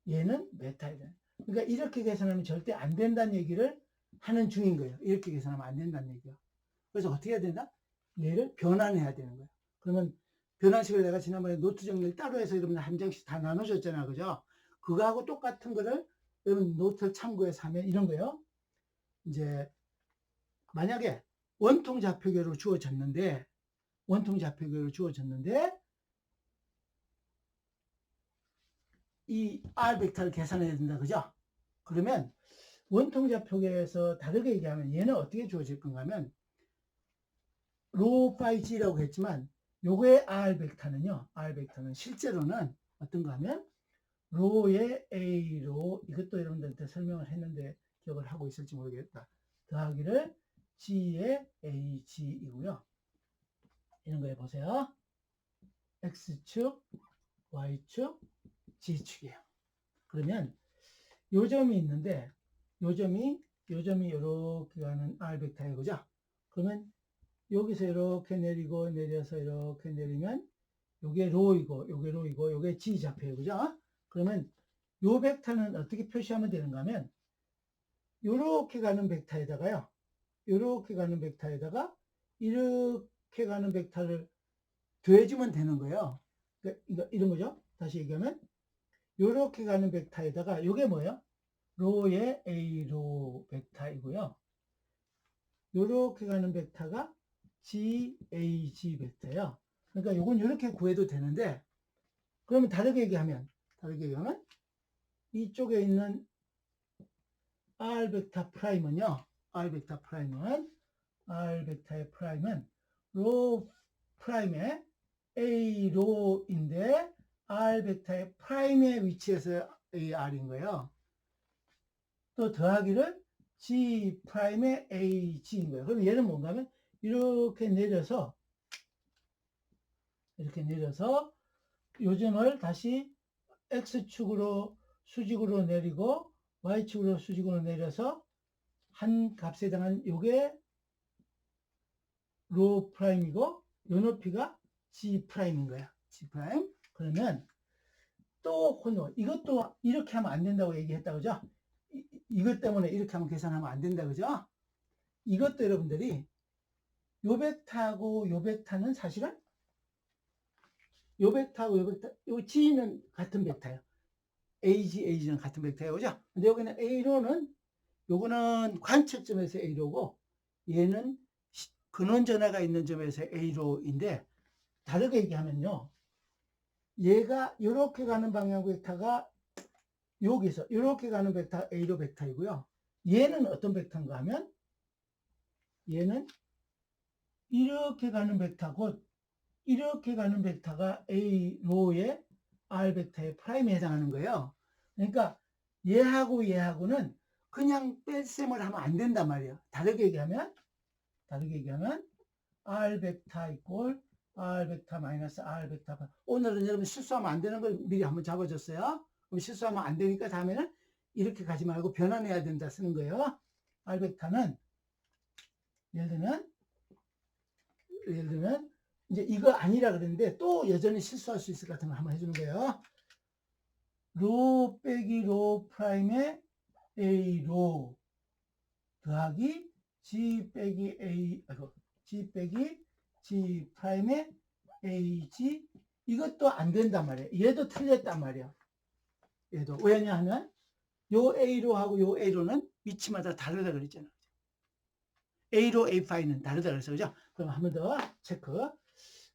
[SPEAKER 1] 얘는 메타의 단위. 그러니까 이렇게 계산하면 절대 안 된다는 얘기를 하는 중인 거예요. 이렇게 계산하면 안 된다는 얘기요. 그래서 어떻게 해야 된다? 얘를 변환해야 되는 거예요. 그러면 변환식을 내가 지난번에 노트 정리를 따로 해서 여러분 한 장씩 다 나눠줬잖아요. 그죠? 그거하고 똑같은 거를 여러분 노트를 참고해서 하면 이런 거예요. 이제 만약에 원통 좌표계로 주어졌는데 이 R 벡터를 계산해야 된다. 그죠? 그러면 원통 좌표계에서 다르게 얘기하면 얘는 어떻게 주어질 건가 하면 로 파이 G라고 했지만 요거의 R 벡터는 실제로는 어떤가 하면 로의 A로 이것도 여러분들한테 설명을 했는데 기억을 하고 있을지 모르겠다. 더하기를 G의 AG이고요. 이런 거 해보세요. X축, Y축, G축이에요. 그러면 요 점이 있는데 요 점이 이렇게 가는 R 벡터예요. 그죠? 그러면 여기서 이렇게 내리고 내려서 이렇게 내리면 요게 로이고 요게 G 좌표예요. 그죠? 그러면 요 벡터는 어떻게 표시하면 되는가 하면 요렇게 가는 벡터에다가요. 요렇게 가는 벡터에다가 이렇게 가는 벡터를 더해주면 되는 거예요. 그러니까 이런 거죠. 다시 얘기하면 요렇게 가는 벡터에다가 요게 뭐예요? 로의 A로 벡터이고요. 요렇게 가는 벡터가 GAG 벡터예요. 그러니까 요건 이렇게 구해도 되는데 그러면 다르게 얘기하면 이쪽에 있는 R 벡터 프라임은요. R 벡터의 프라임은 로 프라임의 A 로인데 R 벡터의 프라임의 위치에서 AR인 거예요. 또 더하기를 G 프라임의 AG인 거예요. 그럼 얘는 뭔가 하면 이렇게 내려서 요점을 다시 X축으로 수직으로 내리고 Y축으로 수직으로 내려서 한 값에 해당하는 요게 로 프라임이고 요 높이가 G 프라임인 거야. G 프라임. 그러면 또 이것도 이렇게 하면 안 된다고 얘기했다. 그죠? 이것 때문에 이렇게 하면 계산하면 안 된다. 그죠? 이것도 여러분들이 요 벡터하고 요 벡터는 사실은 요 G는 같은 벡터예요. AG는 같은 벡터예요. 그죠? 근데 여기는 A로는 요거는 관측점에서 A로고 얘는 근원전화가 있는 점에서 A로인데 다르게 얘기하면요. 얘가 이렇게 가는 방향 벡터가 여기서 이렇게 가는 벡터 A로 벡터이고요. 얘는 어떤 벡터인가 하면 얘는 이렇게 가는 벡터 곧 이렇게 가는 벡터가 A로의 R 벡터의 프라임에 해당하는 거예요. 그러니까 얘하고 얘하고는 그냥 뺄셈을 하면 안 된단 말이에요. 다르게 얘기하면 R 벡터 이꼴 R 벡터 마이너스 R 벡터. 오늘은 여러분 실수하면 안 되는 걸 미리 한번 잡아줬어요. 그럼 실수하면 안 되니까 다음에는 이렇게 가지 말고 변환해야 된다 쓰는 거예요. R 벡터는 예를 들면 이제 이거 아니라 그랬는데 또 여전히 실수할 수 있을 것 같으면 한번 해주는 거예요. 로 빼기 로 프라임의 A 로 더하기 G 빼기 A G 빼기 G 프라임의 AG 이것도 안 된단 말이에요. 얘도 틀렸단 말이에요. 얘도 왜냐 하면 요 A로하고 요 A로는 위치마다 다르다 그랬잖아요. A로 A5는 다르다 그랬어요. 그죠? 그럼 한 번 더 체크.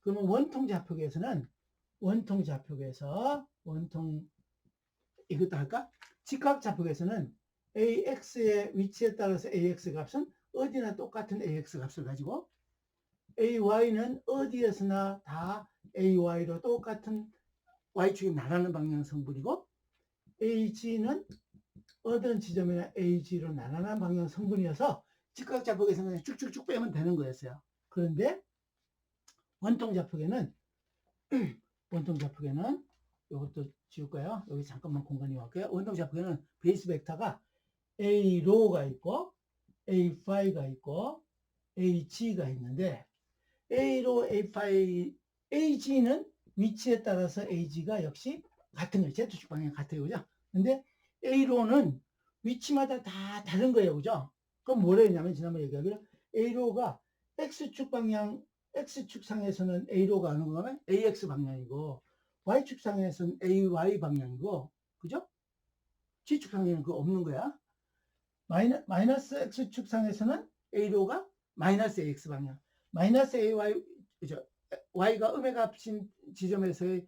[SPEAKER 1] 그러면 원통좌표계에서는 이것도 할까? 직각좌표계에서는 AX의 위치에 따라서 AX 값은 어디나 똑같은 AX 값을 가지고 AY는 어디에서나 다 AY로 똑같은 Y축이 나가는 방향 성분이고 AG는 어떤 지점이나 AG로 나가는 방향 성분이어서 직각좌표계에서는 쭉쭉쭉 빼면 되는 거였어요. 그런데 원통좌표계는 이것도 지울까요? 여기 잠깐만 공간이 할게요. 원통좌표계는 베이스 벡터가 A로가 있고 A5가 있고 AG가 있는데 A로 A5, AG는 위치에 따라서 AG가 역시 같은 거예요. Z축 방향 같아요. 그죠? 근데 A로는 위치마다 다 다른 거예요. 그죠? 그럼 뭐라 했냐면 지난번에 얘기하기로 A로가 X축 방향, X축 상에서는 A로가 가는 거면 AX 방향이고 Y축 상에서는 AY 방향이고 그죠? G축 상에는 그거 없는 거야. 마이너스 X축 상에서는 A로가 마이너스 AX 방향, 마이너스 AY, 그죠? Y가 음의 값인 지점에서의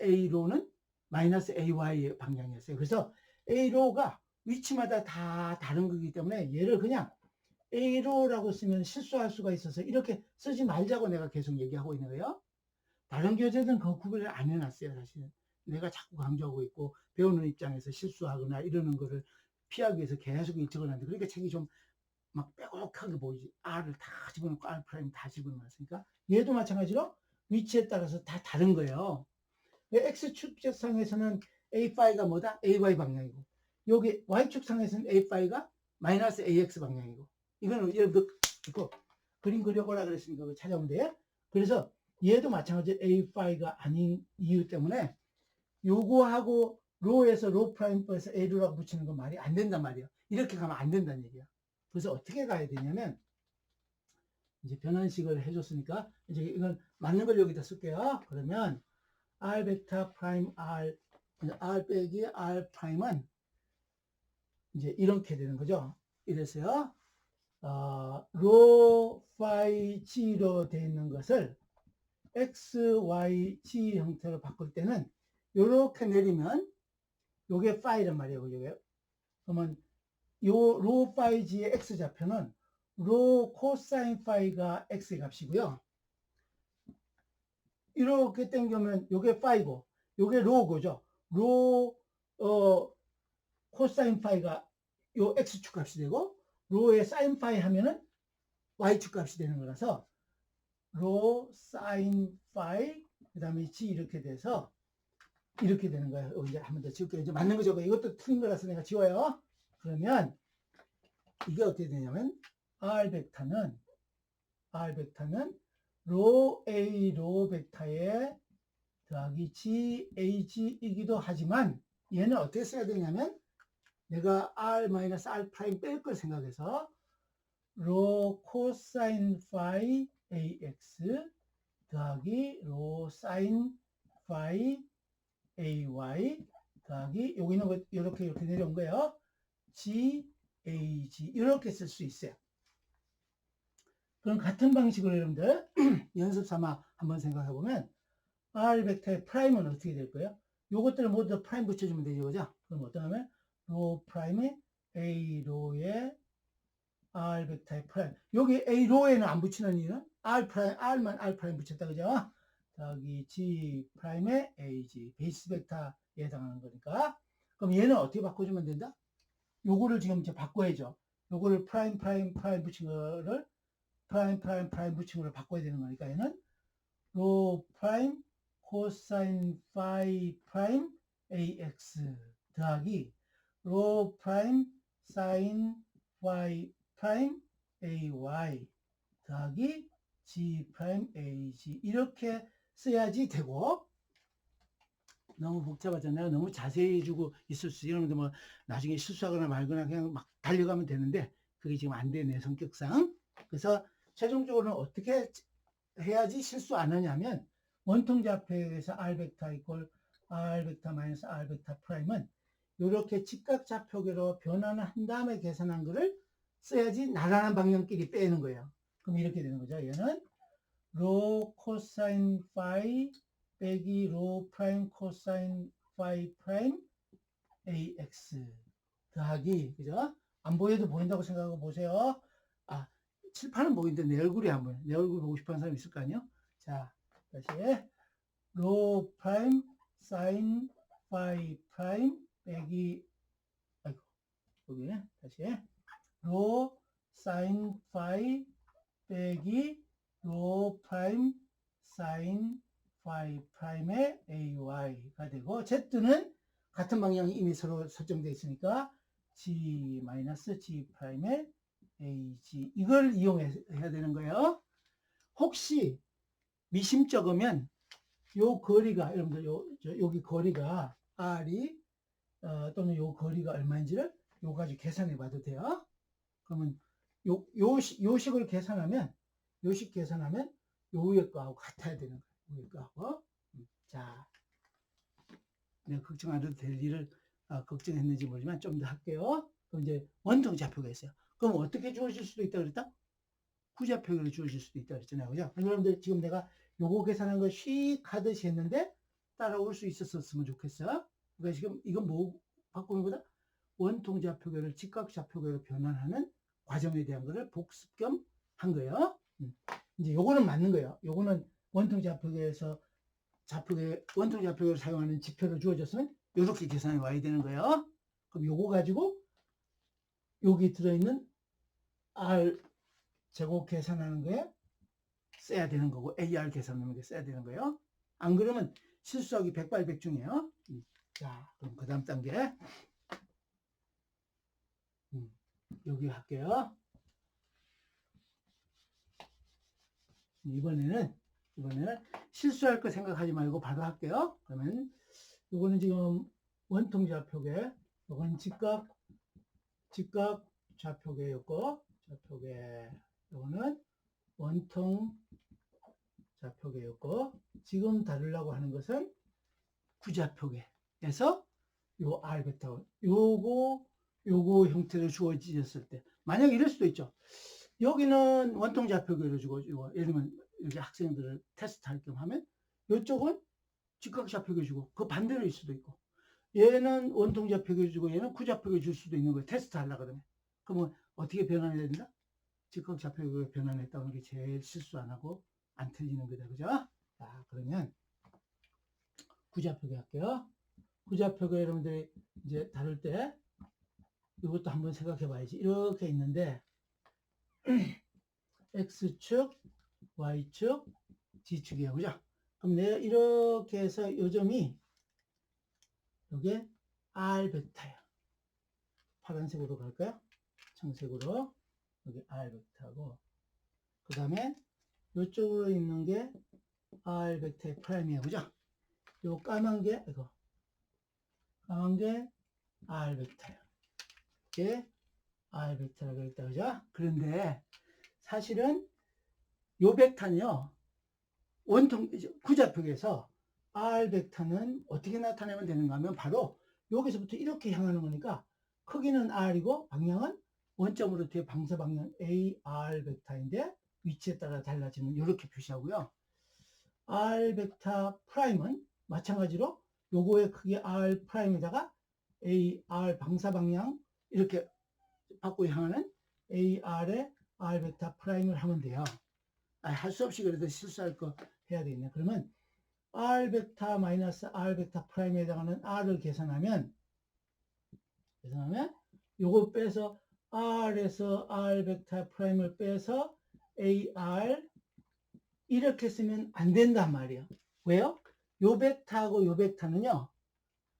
[SPEAKER 1] A로는 마이너스 AY 방향이었어요. 그래서 A로가 위치마다 다 다른 거기 때문에 얘를 그냥 A로라고 쓰면 실수할 수가 있어서 이렇게 쓰지 말자고 내가 계속 얘기하고 있는 거예요. 다른 교재들은 그 구별을 안 해놨어요. 사실은 내가 자꾸 강조하고 있고 배우는 입장에서 실수하거나 이러는 거를 피하기 위해서 계속 적어놨는데 그러니까 책이 좀 막 빼곡하게 보이지. R을 다 집어넣고 R 프라임 다 집어넣었으니까 얘도 마찬가지로 위치에 따라서 다 다른 거예요. X축상에서는 A5가 뭐다? AY 방향이고 여기 Y축상에서는 A5가 마이너스 AX 방향이고 이거는 여러분들 이거 그림 그려보라 그랬으니까 그거 찾아오면 돼요. 그래서 얘도 마찬가지로 A5가 아닌 이유 때문에 요거하고 로에서 로 프라임 에서 A로라고 붙이는 건 말이 안 된단 말이에요. 이렇게 가면 안 된다는 얘기야. 그래서 어떻게 가야 되냐면 이제 변환식을 해줬으니까 이제 이건 맞는 걸 여기다 쓸게요. 그러면 R 벡터 프라임 R 빼기 R 프라임은 이제 이렇게 되는 거죠. 이래서요. 로 파이 G로 되어 있는 것을 X, Y, G 형태로 바꿀 때는 이렇게 내리면 요게 파이란 말이에요. 요게. 그러면 요 로 파이 G의 X 좌표는 로 코사인 파이가 X의 값이고요. 이렇게 당기면 요게 파이고 요게 로고죠. 로 코사인 파이가 요 X축 값이 되고 로의 사인 파이 하면은 Y축 값이 되는 거라서 로 사인 파이 그 다음에 G 이렇게 돼서 이렇게 되는 거예요. 이제 한 번 더 지울게요. 이제 맞는 거죠. 이것도 틀린 거라서 내가 지워요. 그러면 이게 어떻게 되냐면 R 벡터는 로 A 로 벡터에 더하기 G, AG이기도 하지만 얘는 어떻게 써야 되냐면 내가 R-R 프라임 뺄 걸 생각해서 로 코사인 파이 AX 더하기 로 사인 파이 AY 더하기 여기는 이렇게 내려온 거예요. G, AG 이렇게 쓸 수 있어요. 그럼 같은 방식으로 여러분들 연습 삼아 한번 생각해 보면 R 벡터의 프라임은 어떻게 될 거예요? 요것들을 모두 다 프라임 붙여주면 되죠. 그죠? 그럼 어떤 하면 로 프라임에 A 로에 R 벡터의 프라임. 여기 A 로에는 안 붙이는 이유는 R 프라임, R만 R 프라임 붙였다. 그죠? 여기 G 프라임에 AG 베이스 벡터에 해당하는 거니까. 그럼 얘는 어떻게 바꿔주면 된다? 요거를 지금 이제 바꿔야죠. 요거를 프라임 붙인 거를 프라임 붙인 거를 바꿔야 되는 거니까 얘는 로 프라임 코사인 파이 프라임 AX 더하기 로 프라임 사인 파이 프라임 AY 더하기 G 프라임 AG 이렇게 써야지 되고, 너무 복잡하잖아요. 너무 자세히 해주고 있을 수 있는데 뭐 나중에 실수하거나 말거나 그냥 막 달려가면 되는데 그게 지금 안 되네, 성격상. 그래서 최종적으로는 어떻게 해야지 실수 안 하냐면 원통좌표에서 R 벡터 이퀄 R 벡터 마이너스 R 벡터 프라임은 이렇게 직각좌표계로 변환을 한 다음에 계산한 거를 써야지 나란한 방향끼리 빼는 거예요. 그럼 이렇게 되는 거죠. 얘는 로 코사인 파이 빼기 로 프라임 코사인 파이 프라임 AX 더하기, 그죠? 안 보여도 보인다고 생각하고 보세요. 아, 칠판은 보이는데 내 얼굴이 안 보여. 내 얼굴 보고 싶어 하는 사람 있을 거 아니에요? 자, 다시 로 프라임 사인 파이 프라임 빼기, 아이고, 여기 다시 로 사인 파이 빼기 로 프라임 사인 파이 프라임의 AY가 되고, Z는 같은 방향이 이미 서로 설정되어 있으니까 G 마이너스 G 프라임의 AG 이걸 이용해야 되는 거예요. 혹시 미심쩍으면 요 거리가, 여러분들 여기 거리가 R이 또는 요 거리가 얼마인지를 요 가지고 계산해 봐도 돼요. 그러면 요 식을 계산하면 요 위에 거하고 같아야 되는 거예요. 위에 거하고. 자, 내가 걱정 안 해도 될 일을 걱정했는지 모르지만 좀 더 할게요. 그럼 이제 원통 좌표가 있어요. 그럼 어떻게 주어질 수도 있다 그랬다? 구좌표로 주어질 수도 있다 그랬잖아요. 그죠? 여러분들 지금 내가 요거 계산한 거 씩 하듯이 했는데 따라올 수 있었으면 좋겠어요. 그러니까 지금 이건 뭐 바꾸는 거다? 원통 좌표계를 직각 좌표계로 변환하는 과정에 대한 거를 복습 겸 한 거예요. 이제 요거는 맞는 거예요. 요거는 원통 좌표계에서 원통 좌표계를 사용하는 지표로 주어졌으면 이렇게 계산해 와야 되는 거예요. 그럼 요거 가지고 여기 들어있는 R 제곱 계산하는 거에 써야 되는 거고, AR 계산하는 게 써야 되는 거예요. 안 그러면 실수하기 백발백중이에요. 자, 그럼 그 다음 단계 여기 할게요. 이번에는 실수할 거 생각하지 말고 바로 할게요. 그러면 이거는 지금 원통 좌표계, 이건 직각 좌표계였고, 이거는 원통 좌표계였고, 지금 다루려고 하는 것은 구좌표계에서 요 R 벡터, 요거 형태로 주어졌을 때, 만약 이럴 수도 있죠. 여기는 원통 좌표계로 주고, 예를 들면 이렇게 학생들을 테스트할 겸 하면 이쪽은 직각 좌표계 주고, 그 반대로일 수도 있고, 얘는 원통 좌표계 주고 얘는 구좌표계 줄 수도 있는 거예요. 테스트 하려고 그러면. 그러면 어떻게 변환해야 된다? 직각 좌표계로 변환했다는 게 제일 실수 안 하고 안 틀리는 거다. 그죠? 자, 그러면 구좌표계 할게요. 구좌표계 여러분들이 이제 다룰 때 이것도 한번 생각해 봐야지. 이렇게 있는데 X축, Y축, Z축이에요. 그죠? 그럼 내가 이렇게 해서 요 점이 요게 R 벡터예요. 파란색으로 갈까요? 청색으로. 여기 R 벡터고, 그 다음에 이쪽으로 있는 게 R 벡터의 프라임이에요. 그죠? 요 까만 게 R 벡터예요. 이게 R 벡터라고 했다. 그죠? 그런데 사실은 요 벡터는요, 원통 구좌표에서 R 벡터는 어떻게 나타내면 되는가 하면 바로 여기서부터 이렇게 향하는 거니까 크기는 R이고 방향은 원점으로 뒤에 방사 방향 AR 벡터인데 위치에 따라 달라지는 이렇게 표시하고요. R 벡터 프라임은 마찬가지로 요거의 크기 R 프라임에다가 AR 방사 방향 이렇게 받고 향하는 AR의 R 베타 프라임을 하면 돼요. 할 수 없이 그래도 실수할 거 해야 되겠네. 그러면 R 베타 마이너스 R 베타 프라임에 해당하는 R을 계산하면 요거 빼서 R에서 R 베타 프라임을 빼서 AR 이렇게 쓰면 안 된단 말이에요. 왜요? 요 베타하고 요 베타는요,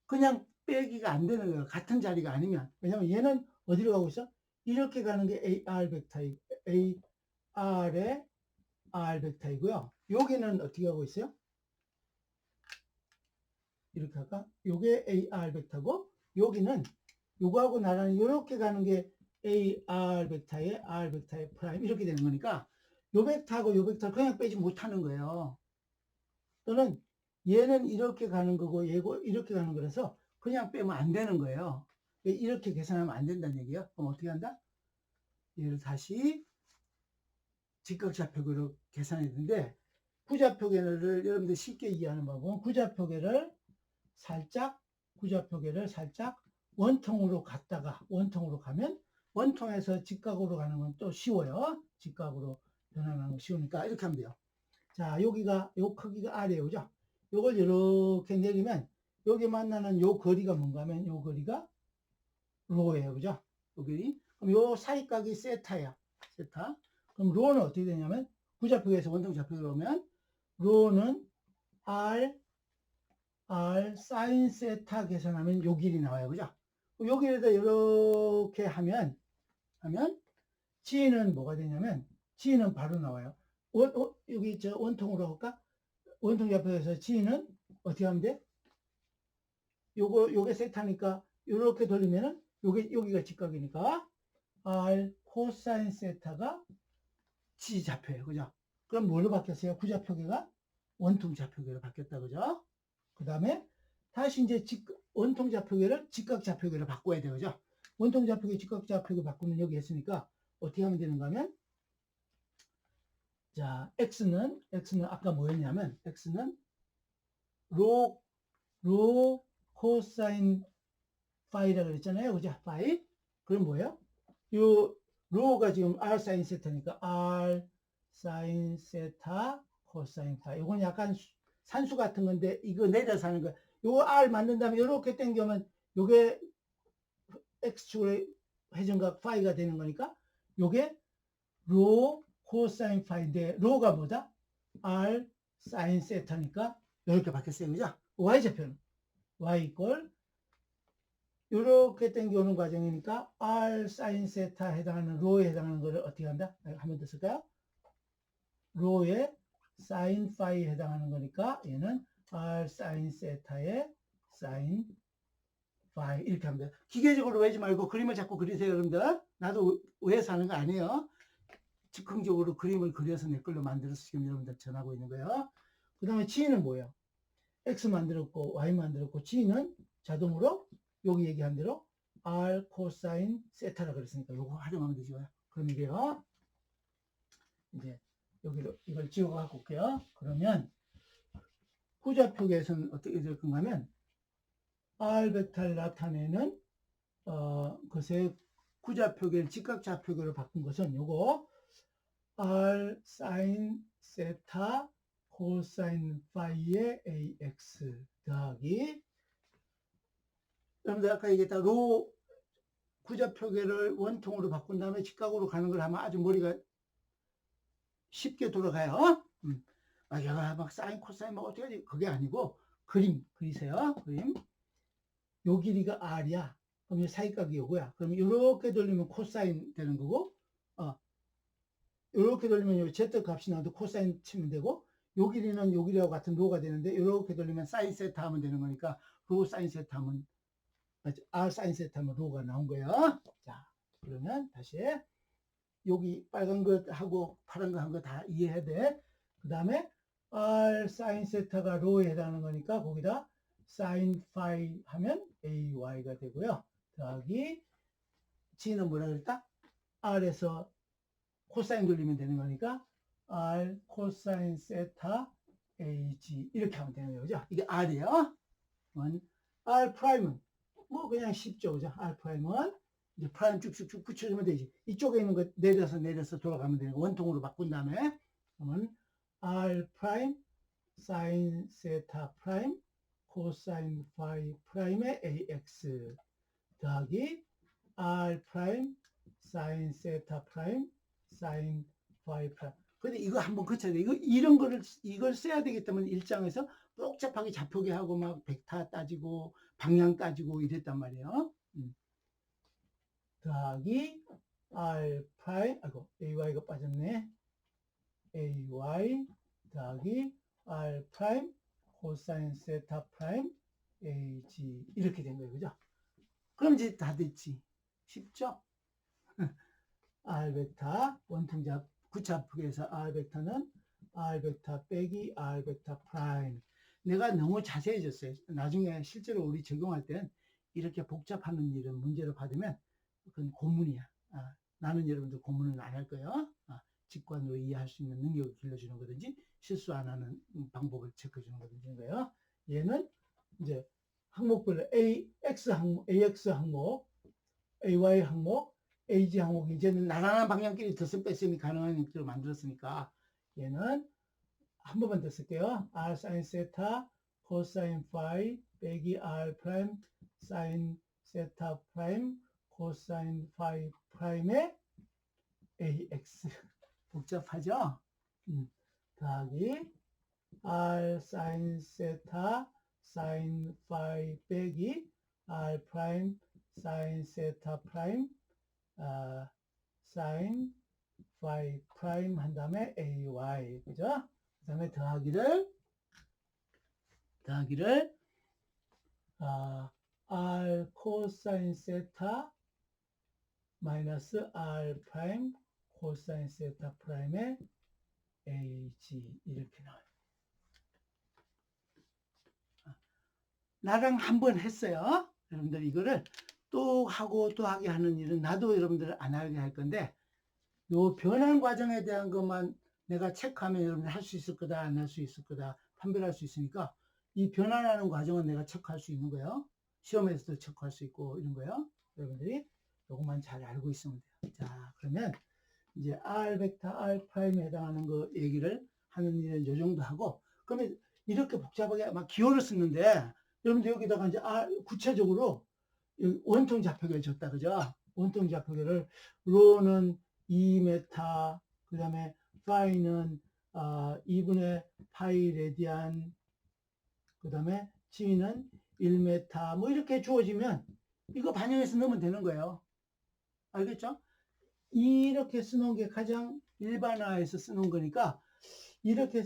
[SPEAKER 1] 그냥 빼기가 안 되는 거예요. 같은 자리가 아니면. 왜냐면 얘는 어디로 가고 있어? 이렇게 가는 게 AR 베타이고, AR의 R 베타이고요. 여기는 어떻게 가고 있어요? 이렇게 할까? 요게 AR 베타고, 여기는 요거하고 나란히 이렇게 가는 게 AR 베타의 R 베타의 프라임 이렇게 되는 거니까 요 베타하고 요 베타를 그냥 빼지 못하는 거예요. 또는 얘는 이렇게 가는 거고 얘고 이렇게 가는 거라서 그냥 빼면 안 되는 거예요. 이렇게 계산하면 안 된다는 얘기예요. 그럼 어떻게 한다? 얘를 다시 직각좌표계로 계산해야 되는데 구좌표계를 여러분들 쉽게 이해하는 방법은 구좌표계를 살짝 원통으로 갔다가 원통으로 가면 원통에서 직각으로 가는 건 또 쉬워요. 직각으로 변환하는 거 쉬우니까 이렇게 하면 돼요. 자, 여기가 요 크기가 R이에요. 그죠? 요걸 이렇게 내리면 여기 만나는 요 거리가 뭔가 하면 요 거리가 로예요. 그죠? 요 거리. 그럼 요 사이각이 세타야. 세타. 그럼 로는 어떻게 되냐면 구좌표에서 원통좌표로 오면 로는 R 사인 세타 계산하면 요 길이 나와요. 그죠? 여기에다 이렇게 하면 G는 뭐가 되냐면 G는 바로 나와요. 여기 저 원통으로 할까? 원통 좌표에서 G는 어떻게 하면 돼? 요게 세타니까 이렇게 돌리면은 여기가 직각이니까 R 코사인 세타가 G 좌표예요. 그죠? 그럼 뭘로 바뀌었어요? 구좌표계가 원통 좌표계로 바뀌었다. 그죠? 그 다음에 다시 이제 원통 좌표계를 직각 좌표계로 바꿔야 돼요. 그죠? 원통 좌표계 직각 좌표계 바꾸면 여기 했으니까 어떻게 하면 되는가 하면 자, X는 아까 뭐였냐면 X는 로 코사인 파이라고 그랬잖아요. 그죠? 파이. 그럼 뭐예요? 요 로가 지금 R 사인 세타니까 R 사인 세타 코사인 파이. 이건 약간 산수 같은 건데 이거 내려서 하는 거야. 요 R 만든 다음에 이렇게 당겨면 요게 X축의 회전각 파이가 되는 거니까 요게 로 코사인 파이인데 로가 뭐다? R 사인 세타니까 이렇게 바뀌었어요. 그죠? Y좌표는 Y 이꼴 이렇게 당겨오는 과정이니까 R 사인 세타 해당하는 로에 해당하는 거를 어떻게 한다? 한 번 더 쓸까요? 로에 사인 파이에 해당하는 거니까 얘는 R 사인 세타의 사인 파이 이렇게 하면 돼요. 기계적으로 외지 말고 그림을 자꾸 그리세요. 여러분들. 나도 외워서 하는 거 아니에요. 즉흥적으로 그림을 그려서 내 걸로 만들어서 지금 여러분들 전하고 있는 거예요. 그 다음에 G는 뭐예요? X 만들었고 Y 만들었고 G는 자동으로 여기 얘기한 대로 R 코사인 세타라 그랬으니까 요거 활용하면 되죠. 그럼 이게요. 이제 여기로 이걸 지워갖고 올게요. 그러면 후좌표계에서는 어떻게 될 건가 하면 R 베타를 나타내는 것의 구좌표계를 직각좌표계로 바꾼 것은 요거 R 사인 세타 코사인 파이의 AX 더하기 여러분들 아까 얘기했다 로 구좌표계를 원통으로 바꾼 다음에 직각으로 가는 걸 하면 아주 머리가 쉽게 돌아가요. 야, 막 사인 코사인 막 어떻게 하지? 그게 아니고 그림 그리세요. 그림. 요 길이가 R이야. 그럼 이 사이각이 요거야. 그럼 이렇게 돌리면 코사인 되는 거고 이렇게 돌리면 요 Z 값이 나와도 코사인 치면 되고 요 길이는 요 길이하고 같은 로가 되는데 이렇게 돌리면 사인 세타 하면 되는 거니까 로 사인 세타 하면 R 사인 세타 하면 로가 나온 거예요. 자, 그러면 다시 여기 빨간 것하고 파란 거 한 거 다 이해해야 돼. 그 다음에 R 사인 세타가 로에 해당하는 거니까 거기다 사인 파이 하면 AY가 되고요. 더하기 G는 뭐라 그랬다? R에서 코사인 돌리면 되는 거니까 R 코사인 세타 AG 이렇게 하면 되는 거죠. 이게 R이에요. R 프라임은 뭐 그냥 쉽죠, 그죠? R 프라임은 이제 프라임 쭉쭉쭉 붙여주면 되지. 이쪽에 있는 거 내려서 돌아가면 되는 거 원통으로 바꾼 다음에 그러면 R 프라임 사인 세타 프라임 코사인 파이 프라임의 AX 더하기 R 프라임 사인 세타 프라임 사인 파이 프라임. 근데 이거 한번 거쳐야 돼. 이걸 써야 되기 때문에 일장에서 복잡하게 좌표계 하고 막 벡터 따지고 방향 따지고 이랬단 말이에요. 더하기 R 프라임, 아이고, AY가 빠졌네. AY 더하기 R 프라임 코사인 세타 프라임 AG 이렇게 된 거예요. 그죠? 그럼 이제 다 됐지. 쉽죠? R 벡터 원통자 구차폭에서 R 벡터는 R 벡터 빼기 R 벡터 프라임. 내가 너무 자세해졌어요. 나중에 실제로 우리 적용할 땐 이렇게 복잡한 일은 문제로 받으면 그건 고문이야. 나는 여러분들 고문은 안 할 거예요. 직관으로 이해할 수 있는 능력을 길러주는 거든지 실수 안 하는 방법을 체크해 주는 거든지 거예요. 얘는 이제 항목별로 AX 항목, AY 항목, AG 항목, 이제는 나란한 방향끼리 덧셈 뺄셈이 가능한 형태로 만들었으니까 얘는 한 번만 더 쓸게요. R 사인 세타 코사인 파이 빼기 R 프라임 사인 세타 프라임 코사인 파이 프라임의 AX 복잡하죠? 더하기 R 사인 세타 사인 파이 빼기 R 프라임 사인 세타 프라임 사인 파이 프라임 한 다음에 AY 그죠? 그 다음에 더하기를 R 코사인 세타 마이너스 R 프라임 코사인 세타 프라임의 AG 이렇게 나와요. 나랑 한번 했어요. 여러분들 이거를 또 하고 또 하게 하는 일은 나도 여러분들 안 하게 할 건데 요 변환 과정에 대한 것만 내가 체크하면 여러분들 할 수 있을 거다 안 할 수 있을 거다 판별할 수 있으니까 이 변환하는 과정은 내가 체크할 수 있는 거예요. 시험에서도 체크할 수 있고 이런 거예요. 여러분들이 요것만 잘 알고 있으면 돼요. 자, 그러면 이제 R 벡터 R 프라임에 해당하는 거 얘기를 하는 일은 요 정도 하고 그러면 이렇게 복잡하게 막 기호를 쓰는데 여러분들 여기다가 이제 구체적으로 원통 좌표계를 줬다 그죠? 원통 좌표계를 로는 2m 그 다음에 파이는 2분의 파이 레디안 그 다음에 g는 1m 뭐 이렇게 주어지면 이거 반영해서 넣으면 되는 거예요. 알겠죠? 이렇게 쓰는 게 가장 일반화해서 쓰는 거니까 이렇게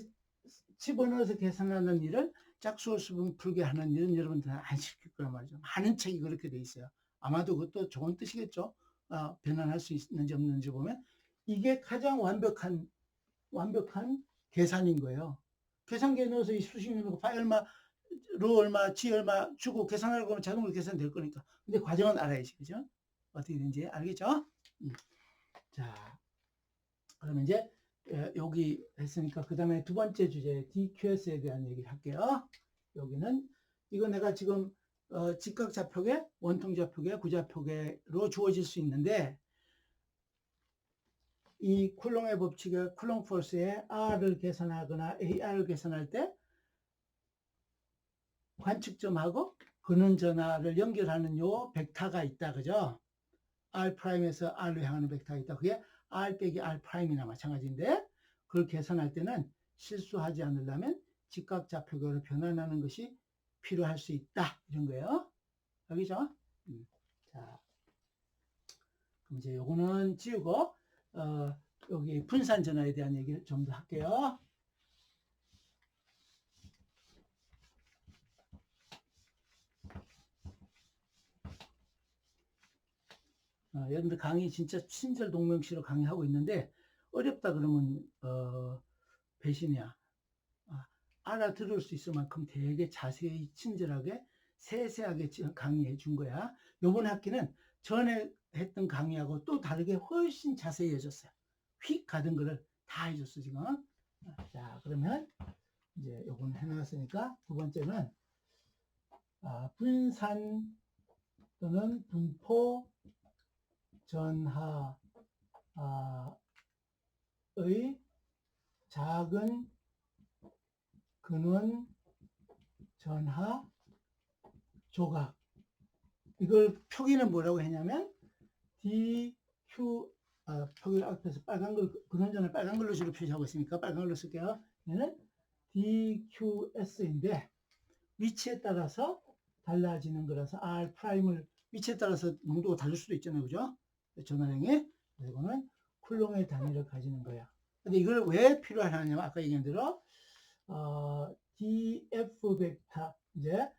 [SPEAKER 1] 집어넣어서 계산하는 일을 짝수수분 풀게 하는 일은 여러분들은 안 시킬 거란 말이죠. 많은 책이 그렇게 돼 있어요. 아마도 그것도 좋은 뜻이겠죠. 변환할 수 있는지 없는지 보면 이게 가장 완벽한 계산인 거예요. 계산기에 넣어서 이 수식률 파이 얼마, 로 얼마, 지 얼마 주고 계산하려고 하면 자동으로 계산될 거니까. 근데 과정은 알아야지, 그죠? 어떻게 되는지 알겠죠? 자, 그러면 이제 여기 했으니까 그 다음에 두 번째 주제 DQS에 대한 얘기를 할게요. 여기는 이거 내가 지금 직각좌표계, 원통좌표계, 구좌표계로 주어질 수 있는데 이 쿨롱의 법칙에 쿨롱 포스에 R을 계산하거나 AR을 계산할 때 관측점하고 근원전화를 연결하는 요 벡터가 있다, 그죠? R'에서 R로 향하는 벡터가 있다. 그게 R 빼기 R'이나 마찬가지인데 그걸 계산할 때는 실수하지 않으려면 직각좌표계로 변환하는 것이 필요할 수 있다. 이런 거예요. 알겠죠? 자, 그럼 이제 요거는 지우고 여기 분산 전화에 대한 얘기를 좀 더 할게요. 여러분들 강의 진짜 친절 동명시로 강의하고 있는데 어렵다 그러면 배신이야. 알아들을 수 있을 만큼 되게 자세히 친절하게 세세하게 강의해 준 거야. 요번 학기는 전에 했던 강의하고 또 다르게 훨씬 자세히 해줬어요. 휙 가던 거를 다 해줬어 지금. 자, 그러면 이제 요건 해놨으니까 두 번째는 분산 또는 분포 전하의 작은 근원 전하 조각. 이걸 표기는 뭐라고 했냐면 DQ 표기를 앞에서 빨간 걸 근원전을 빨간 걸로 주로 표시하고 있으니까 빨간 걸로 쓸게요. 얘는 DQS인데 위치에 따라서 달라지는 거라서 R 프라임을 위치에 따라서 농도가 다를 수도 있잖아요, 그죠? 전화량이. 이거는 쿨롱의 단위를 가지는 거야. 근데 이걸 왜 필요하냐면 아까 얘기한 대로 DF 벡터 이제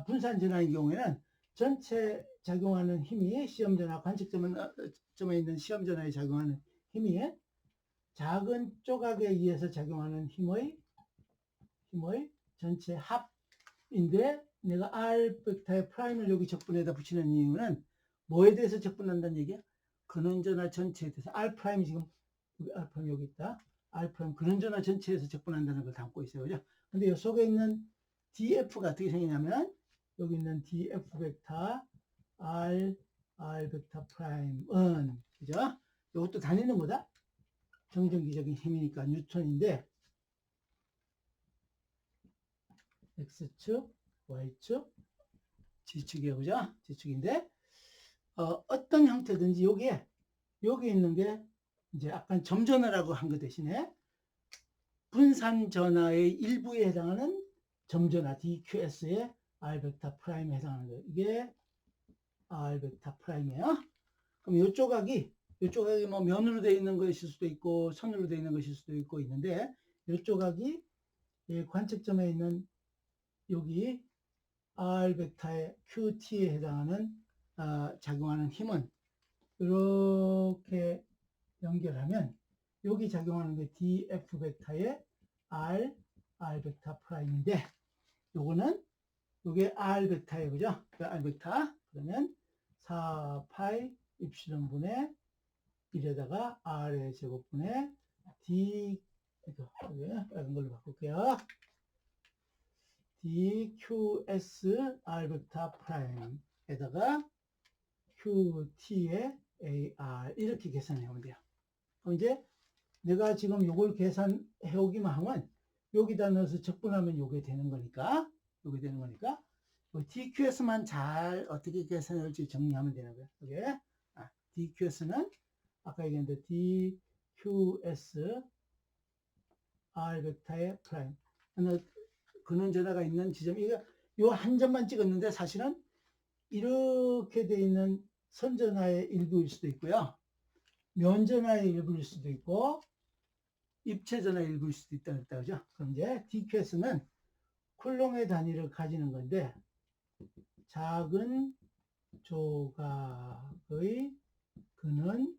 [SPEAKER 1] 분산 전화의 경우에는 전체 작용하는 힘이 시험전화 관측점에 있는 시험전화에 작용하는 힘이 작은 조각에 의해서 작용하는 힘의 전체 합인데 내가 R 벡터의 프라임을 여기 적분에다 붙이는 이유는 뭐에 대해서 적분한다는 얘기야? 근원전화 전체에 대해서 R 프라임이 지금 여기 R 프라임 여기 있다. R 프라임 근원전화 전체에서 적분한다는 걸 담고 있어요. 그죠? 근데 이 속에 있는 DF가 어떻게 생기냐면 여기 있는 DF 벡터 R 벡터 프라임은 그죠? 이것도 다니는 거다. 정전기적인 힘이니까 뉴턴인데 X축, Y축, G축이에요. 그죠? G축인데 어떤 형태든지 여기 있는 게 이제 약간 점전화라고 한 것 대신에 분산 전화의 일부에 해당하는 점전화 DQS의 R 벡터 프라임에 해당하는 거예요. 이게 R 벡터 프라임이에요. 그럼 이 조각이 뭐 면으로 되어 있는 것일 수도 있고 선으로 되어 있는 것일 수도 있고 있는데 이 조각이 관측점에 있는 여기 R 벡터의 QT에 해당하는 작용하는 힘은 이렇게 연결하면 여기 작용하는 게 DF 벡터의 R 벡터 프라임인데 요거는 요게 R 벡터예요. 그죠? R 벡터. 그러면 4파이 입실은 분의 1에다가 R의 제곱분의 D 이거 빨간 걸로 바꿀게요. DQS R 벡터 프라임에다가 QT의 AR 이렇게 계산해 오면 돼요. 그럼 이제 내가 지금 요걸 계산해 오기만 하면 여기다 넣어서 적분하면 요게 되는 거니까 DQS만 잘 어떻게 계산할지 정리하면 되는 거예요. 이게 DQS는 아까 얘기했는데 DQS R 벡터의 프라임 근원전화가 있는 지점 이거 요 한 점만 찍었는데 사실은 이렇게 돼 있는 선전화의 일부일 수도 있고요. 면전화의 일부일 수도 있고 입체전화의 일부일 수도 있다 그랬다 그죠? 그럼 이제 DQS는 쿨롱의 단위를 가지는 건데 작은 조각의 근원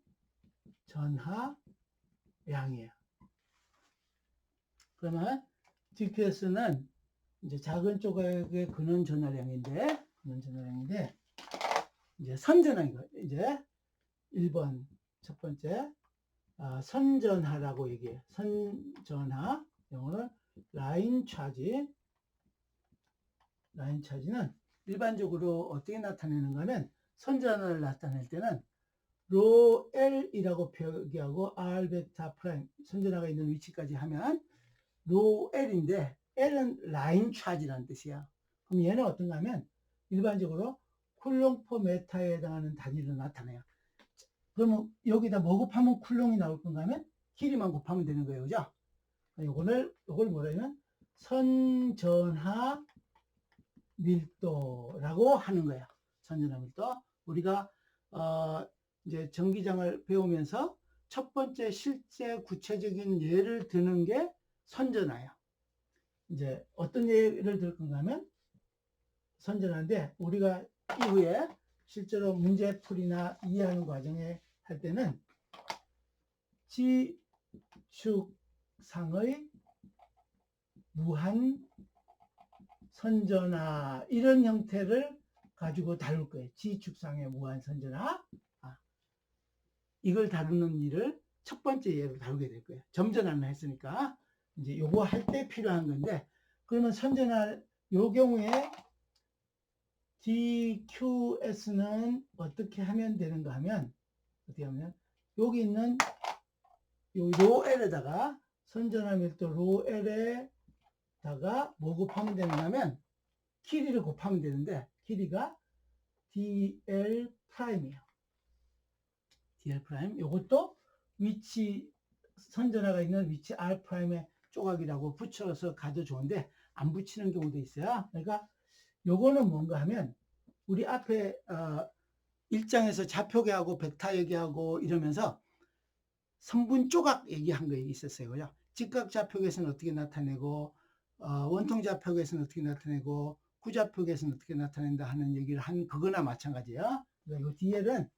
[SPEAKER 1] 전하량이에요. 그러면 DQS는 이제 작은 조각의 근원 전하량인데 이제 선전화인 거예요. 이제 1번 첫 번째 선전하라고 얘기해요. 선전하 영어는 라인 차지는 일반적으로 어떻게 나타내는가 하면 선전하를 나타낼 때는 로 L이라고 표기하고 R 벡터 프라임 선전하가 있는 위치까지 하면 로 L인데 L은 라인 차지라는 뜻이야. 그럼 얘는 어떤가 하면 일반적으로 쿨롱 퍼 메타에 해당하는 단위로 나타내요. 그러면 여기다 뭐 곱하면 쿨롱이 나올 건가 하면 길이만 곱하면 되는 거예요. 그죠? 요걸 뭐라 하면 선전하 밀도라고 하는 거야. 선전하 밀도. 우리가 이제 전기장을 배우면서 첫 번째 실제 구체적인 예를 드는 게 선전하예요. 이제 어떤 예를 들 건가 하면 선전하인데 우리가 이후에 실제로 문제풀이나 이해하는 과정에 할 때는 지축상의 무한 선전하 이런 형태를 가지고 다룰 거예요. 지축상의 무한 선전하 이걸 다루는 일을 첫 번째 예로 다루게 될 거예요. 점전하는 했으니까 이제 요거 할 때 필요한 건데 그러면 선전하 요 경우에 DQS는 어떻게 하면 되는가 하면, 어떻게 하면, 여기 있는 요 L에다가 선전화 밀도 L에다가 뭐 곱하면 되는가 하면, 길이를 곱하면 되는데, 길이가 DL 프라임이에요. DL 프라임. 요것도 위치, 선전화가 있는 위치 R 프라임의 조각이라고 붙여서 가도 좋은데, 안 붙이는 경우도 있어요. 그러니까 요거는 뭔가 하면, 우리 앞에, 1장에서 좌표계하고 벡터 얘기하고 이러면서 성분 조각 얘기한 거 있었어요. 직각 좌표계에서는 어떻게 나타내고, 원통 좌표계에서는 어떻게 나타내고, 구좌표계에서는 어떻게 나타낸다 하는 얘기를 한 그거나 마찬가지예요. 그러니까 이 DL은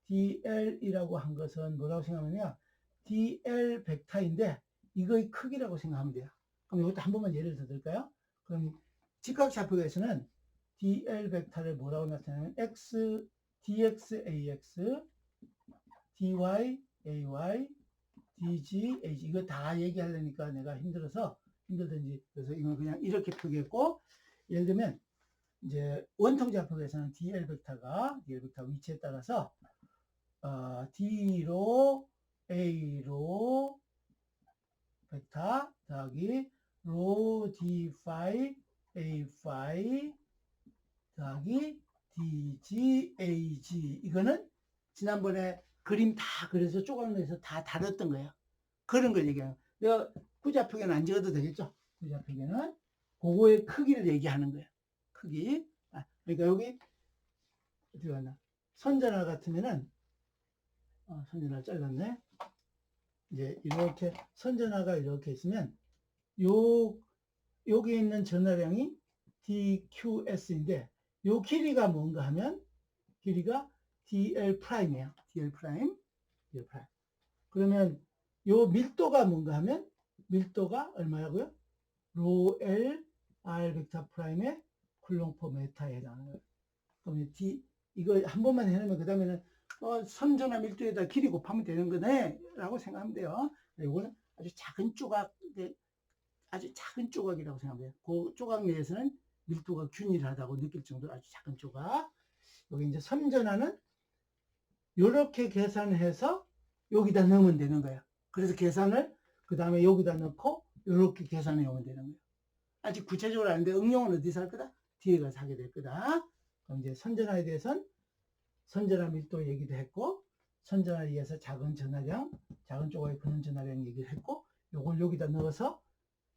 [SPEAKER 1] DL이라고 한 것은 뭐라고 생각하느냐? DL 벡터인데 이거의 크기라고 생각하면 돼요. 그럼 이것도 한 번만 예를 더 들까요? 그럼 직각 좌표계에서는 DL 벡터를 뭐라고 나타내냐면 X, DX, AX, DY, AY, DG, AG 이거 다 얘기하려니까 내가 힘들든지 그래서 이건 그냥 이렇게 표기했고 예를 들면 이제 원통 좌표계에서는 DL 벡터 위치에 따라서 D로 A로 벡터 더하기 로 D5 A5 더하기 DG AG 이거는 지난번에 그림 다 그려서 조각내서 다 다뤘던 거예요. 그런 걸 얘기하는 거예요. 구좌표계는 안 적어도 되겠죠. 구좌표계는 그거의 크기를 얘기하는 거예요. 크기. 그러니까 여기 어떻게 하나 선전화 같으면은 선전화 잘랐네. 이제 이렇게 선전화가 이렇게 있으면 여기 있는 전화량이 DQS인데 요 길이가 뭔가 하면 길이가 DL 프라임이에요. DL 프라임. 그러면 요 밀도가 뭔가 하면 밀도가 얼마라고요? 로 L R 벡터 프라임의 쿨롱퍼 메타에 해당하는 거예요. 그럼 이거 한 번만 해놓으면 그 다음에는 선전화 밀도에다 길이 곱하면 되는 거네 라고 생각하면 돼요. 이거는 아주 작은 조각이라고 생각하면 돼요. 그 조각 내에서는 밀도가 균일하다고 느낄 정도로 아주 작은 조각. 여기 이제 선전화는 이렇게 계산해서 여기다 넣으면 되는 거예요. 그래서 계산을 그 다음에 여기다 넣고 이렇게 계산해 오면 되는 거예요. 아직 구체적으로 아닌데 응용은 어디서 할 거다? 뒤에 가서 하게 될 거다. 그럼 이제 선전화에 대해서는 선전화 밀도 얘기도 했고 선전화에 의해서 작은 전화량, 작은 조각에 그는 전화량 얘기를 했고 요걸 여기다 넣어서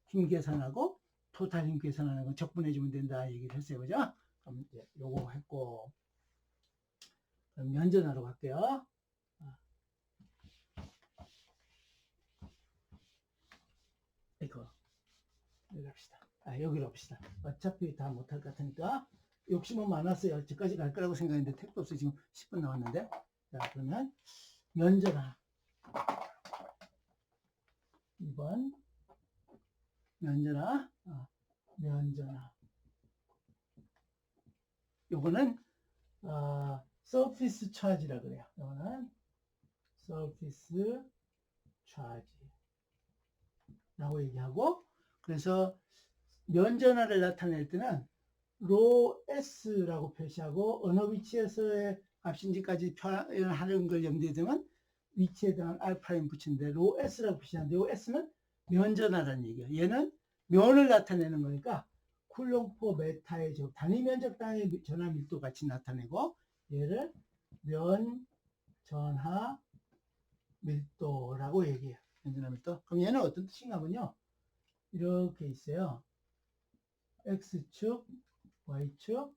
[SPEAKER 1] 힘 계산하고 토탈 힘 계산하는 거 적분해 주면 된다 얘기를 했어요. 그죠? 그럼 이제 요거 했고 그럼 면전화로 갈게요. 이거 여기 합시다. 여기로 합시다. 어차피 다 못할 것 같으니까 욕심은 많았어요. 저까지 갈 거라고 생각했는데 택도 없어요. 지금 10분 남았는데. 자, 그러면 면전화 2번 면전화 면전화 요거는 서피스 차지라 그래요. 요거는 서피스 차지 라고 얘기하고 그래서 면전화를 나타낼 때는 로 S라고 표시하고 어느 위치에서의 값인지까지 표현하는 걸 염두에 두면 위치에 대한 알파임 붙이는데 로 S라고 표시하는데 이 S는 면전화라는 얘기예요. 얘는 면을 나타내는 거니까 쿨롱포 메타의 단위 면적당의 전하 밀도 같이 나타내고 얘를 면전하 밀도라고 얘기해요. 면전하 밀도. 그럼 얘는 어떤 뜻인가 하면요. 이렇게 있어요. X축, Y축,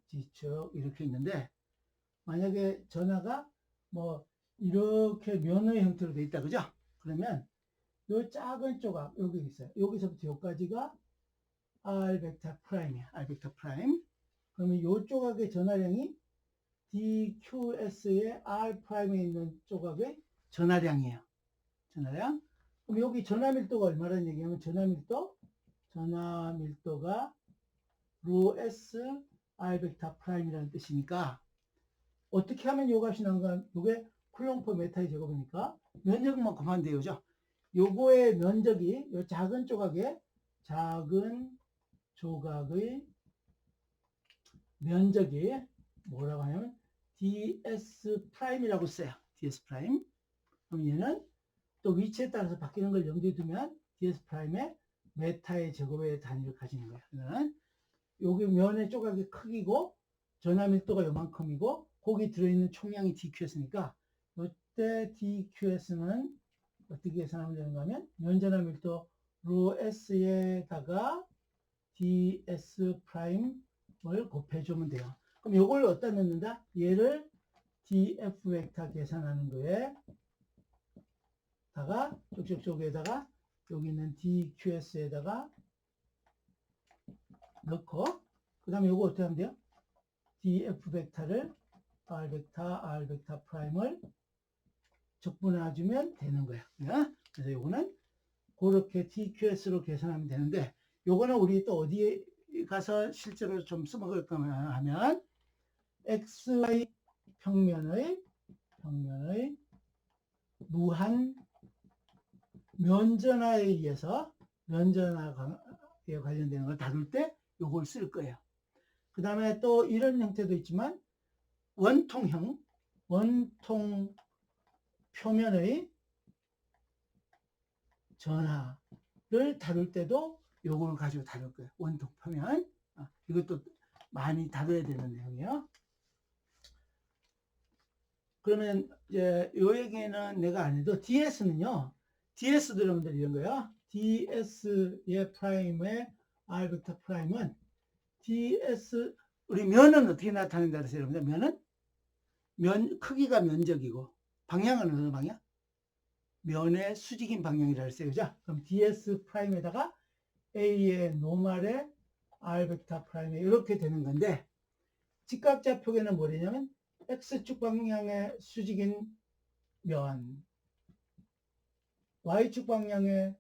[SPEAKER 1] Z축 이렇게 있는데 만약에 전화가 뭐 이렇게 면의 형태로 돼 있다 그죠? 그러면 요 작은 조각 여기 있어요. 여기서부터 여기까지가 R 벡터 프라임이야. R 벡터 프라임. 그러면 요 조각의 전화량이 DQS의 R 프라임에 있는 조각의 전화량이에요. 전화량. 그럼 여기 전화 밀도가 얼마라는 얘기냐면 전화 밀도가 로 S R 벡터 프라임이라는 뜻이니까 어떻게 하면 요 값이 나온가? 요게 쿨롱퍼 메타의 제곱이니까 면적만 곱하면 돼요. 그죠? 요거의 면적이 요 작은 조각의 면적이 뭐라고 하냐면 ds 프라임이라고 써요. ds 프라임. 그럼 얘는 또 위치에 따라서 바뀌는 걸 염두에 두면 ds 프라임의 메타의 제곱의 단위를 가지는 거예요. 그러면 여기 면의 조각의 크기고 전하 밀도가 요만큼이고 거기 들어있는 총량이 dqs니까 이때 dqs는 어떻게 계산하면 되는가 하면 면전하 밀도 ρs에다가 ds 프라임을 곱해주면 돼요. 그럼 이걸 어디다 넣는다? 얘를 df 벡터 계산하는 거에 다가 쪽쪽쪽에다가 여기 있는 dqs에다가 넣고 그 다음에 이거 어떻게 하면 돼요? df 벡터를 r 벡터 프라임을 적분해주면 되는 거예요. 그래서 요거는 그렇게 dqs로 계산하면 되는데 요거는 우리 또 어디에 가서 실제로 좀 써먹을 거면 하면 xy 평면의 무한 면전하에 의해서 면전하에 관련되는 걸 다룰 때 요걸 쓸 거예요. 그 다음에 또 이런 형태도 있지만 원통 표면의 전하를 다룰 때도 요걸 가지고 다룰 거예요. 원통 표면. 이것도 많이 다뤄야 되는 내용이에요. 그러면 이제 요 얘기는 내가 안 해도 DS는요. DS도 여러분들 이런 거예요. DS의 프라임의 R 벡터 프라임은 DS 우리 면은 어떻게 나타낸다 그랬어요, 여러분들? 면은 크기가 면적이고 방향은 어느 방향? 면의 수직인 방향이라 그랬어요. 그죠? 그럼 DS 프라임에다가 A의 노멀의 R 벡터 프라임에 이렇게 되는 건데 직각좌표계는 뭐냐면 X축 방향의 수직인 면 Y축 방향의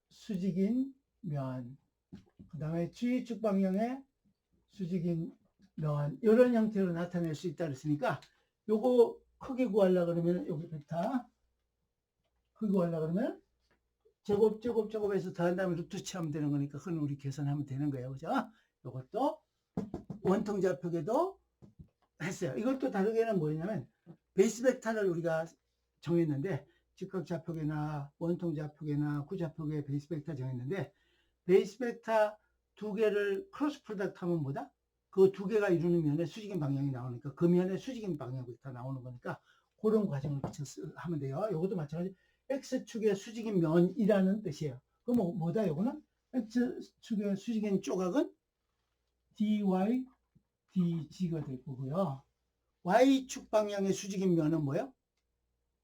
[SPEAKER 1] 수직인 면 그 다음에 G축 방향의 수직인 면 이런 형태로 나타낼 수 있다 그랬으니까 요거 크게 구하려고 그러면 여기 벡터 크게 구하려고 그러면 제곱해서 더한 다음에 루트 치하면 되는 거니까 그건 우리 계산하면 되는 거예요. 그죠? 요것도 원통 좌표계도 했어요. 이것도 다르게는 뭐냐면 베이스 벡터를 우리가 정했는데 직각 좌표계나 원통 좌표계나 구좌표계 베이스 벡터 정했는데 베이스 벡터 두 개를 크로스 프로덕트 하면 뭐다? 그 두 개가 이루는 면에 수직인 방향이 나오니까 그 면에 수직인 방향 벡터 나오는 거니까 그런 과정을 거쳐서 하면 돼요. 이것도 마찬가지 X축의 수직인 면이라는 뜻이에요. 그럼 뭐다 이거는? X축의 수직인 조각은 dy, dg가 될 거고요. Y축 방향의 수직인 면은 뭐예요?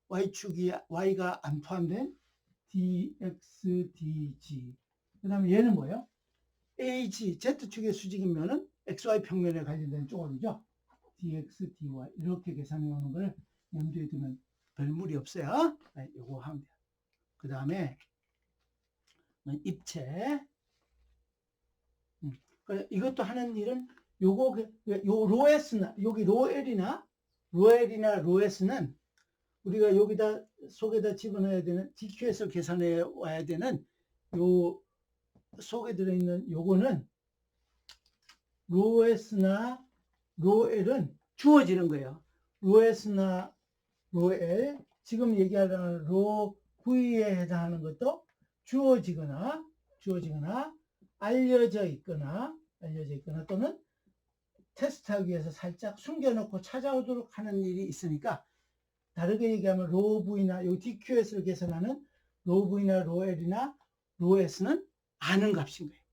[SPEAKER 1] Y가 안 포함된 dx, dg. 그 다음에 얘는 뭐예요? AG, Z축의 수직인 면은 XY 평면에 관련된 조각이죠. dx, dy. 이렇게 계산해 오는 걸 염두에 두면 별 무리 없어요. 네, 요거 하면 돼요. 그 다음에 입체. 이것도 하는 일은 요거 요 로에스나 여기 로엘이나 로에스는 우리가 여기다 속에다 집어넣어야 되는 DQ에서 계산해 와야 되는 요 속에 들어있는 요거는 로에스나 로엘은 주어지는 거예요. 로에스나 로엘 지금 얘기하는 로 V에 해당하는 것도 주어지거나 알려져 있거나 또는 테스트하기 위해서 살짝 숨겨놓고 찾아오도록 하는 일이 있으니까 다르게 얘기하면 로 V나 요 DQS를 계산하는 로 V나 로 L이나 로 S는 아는 값인 거예요.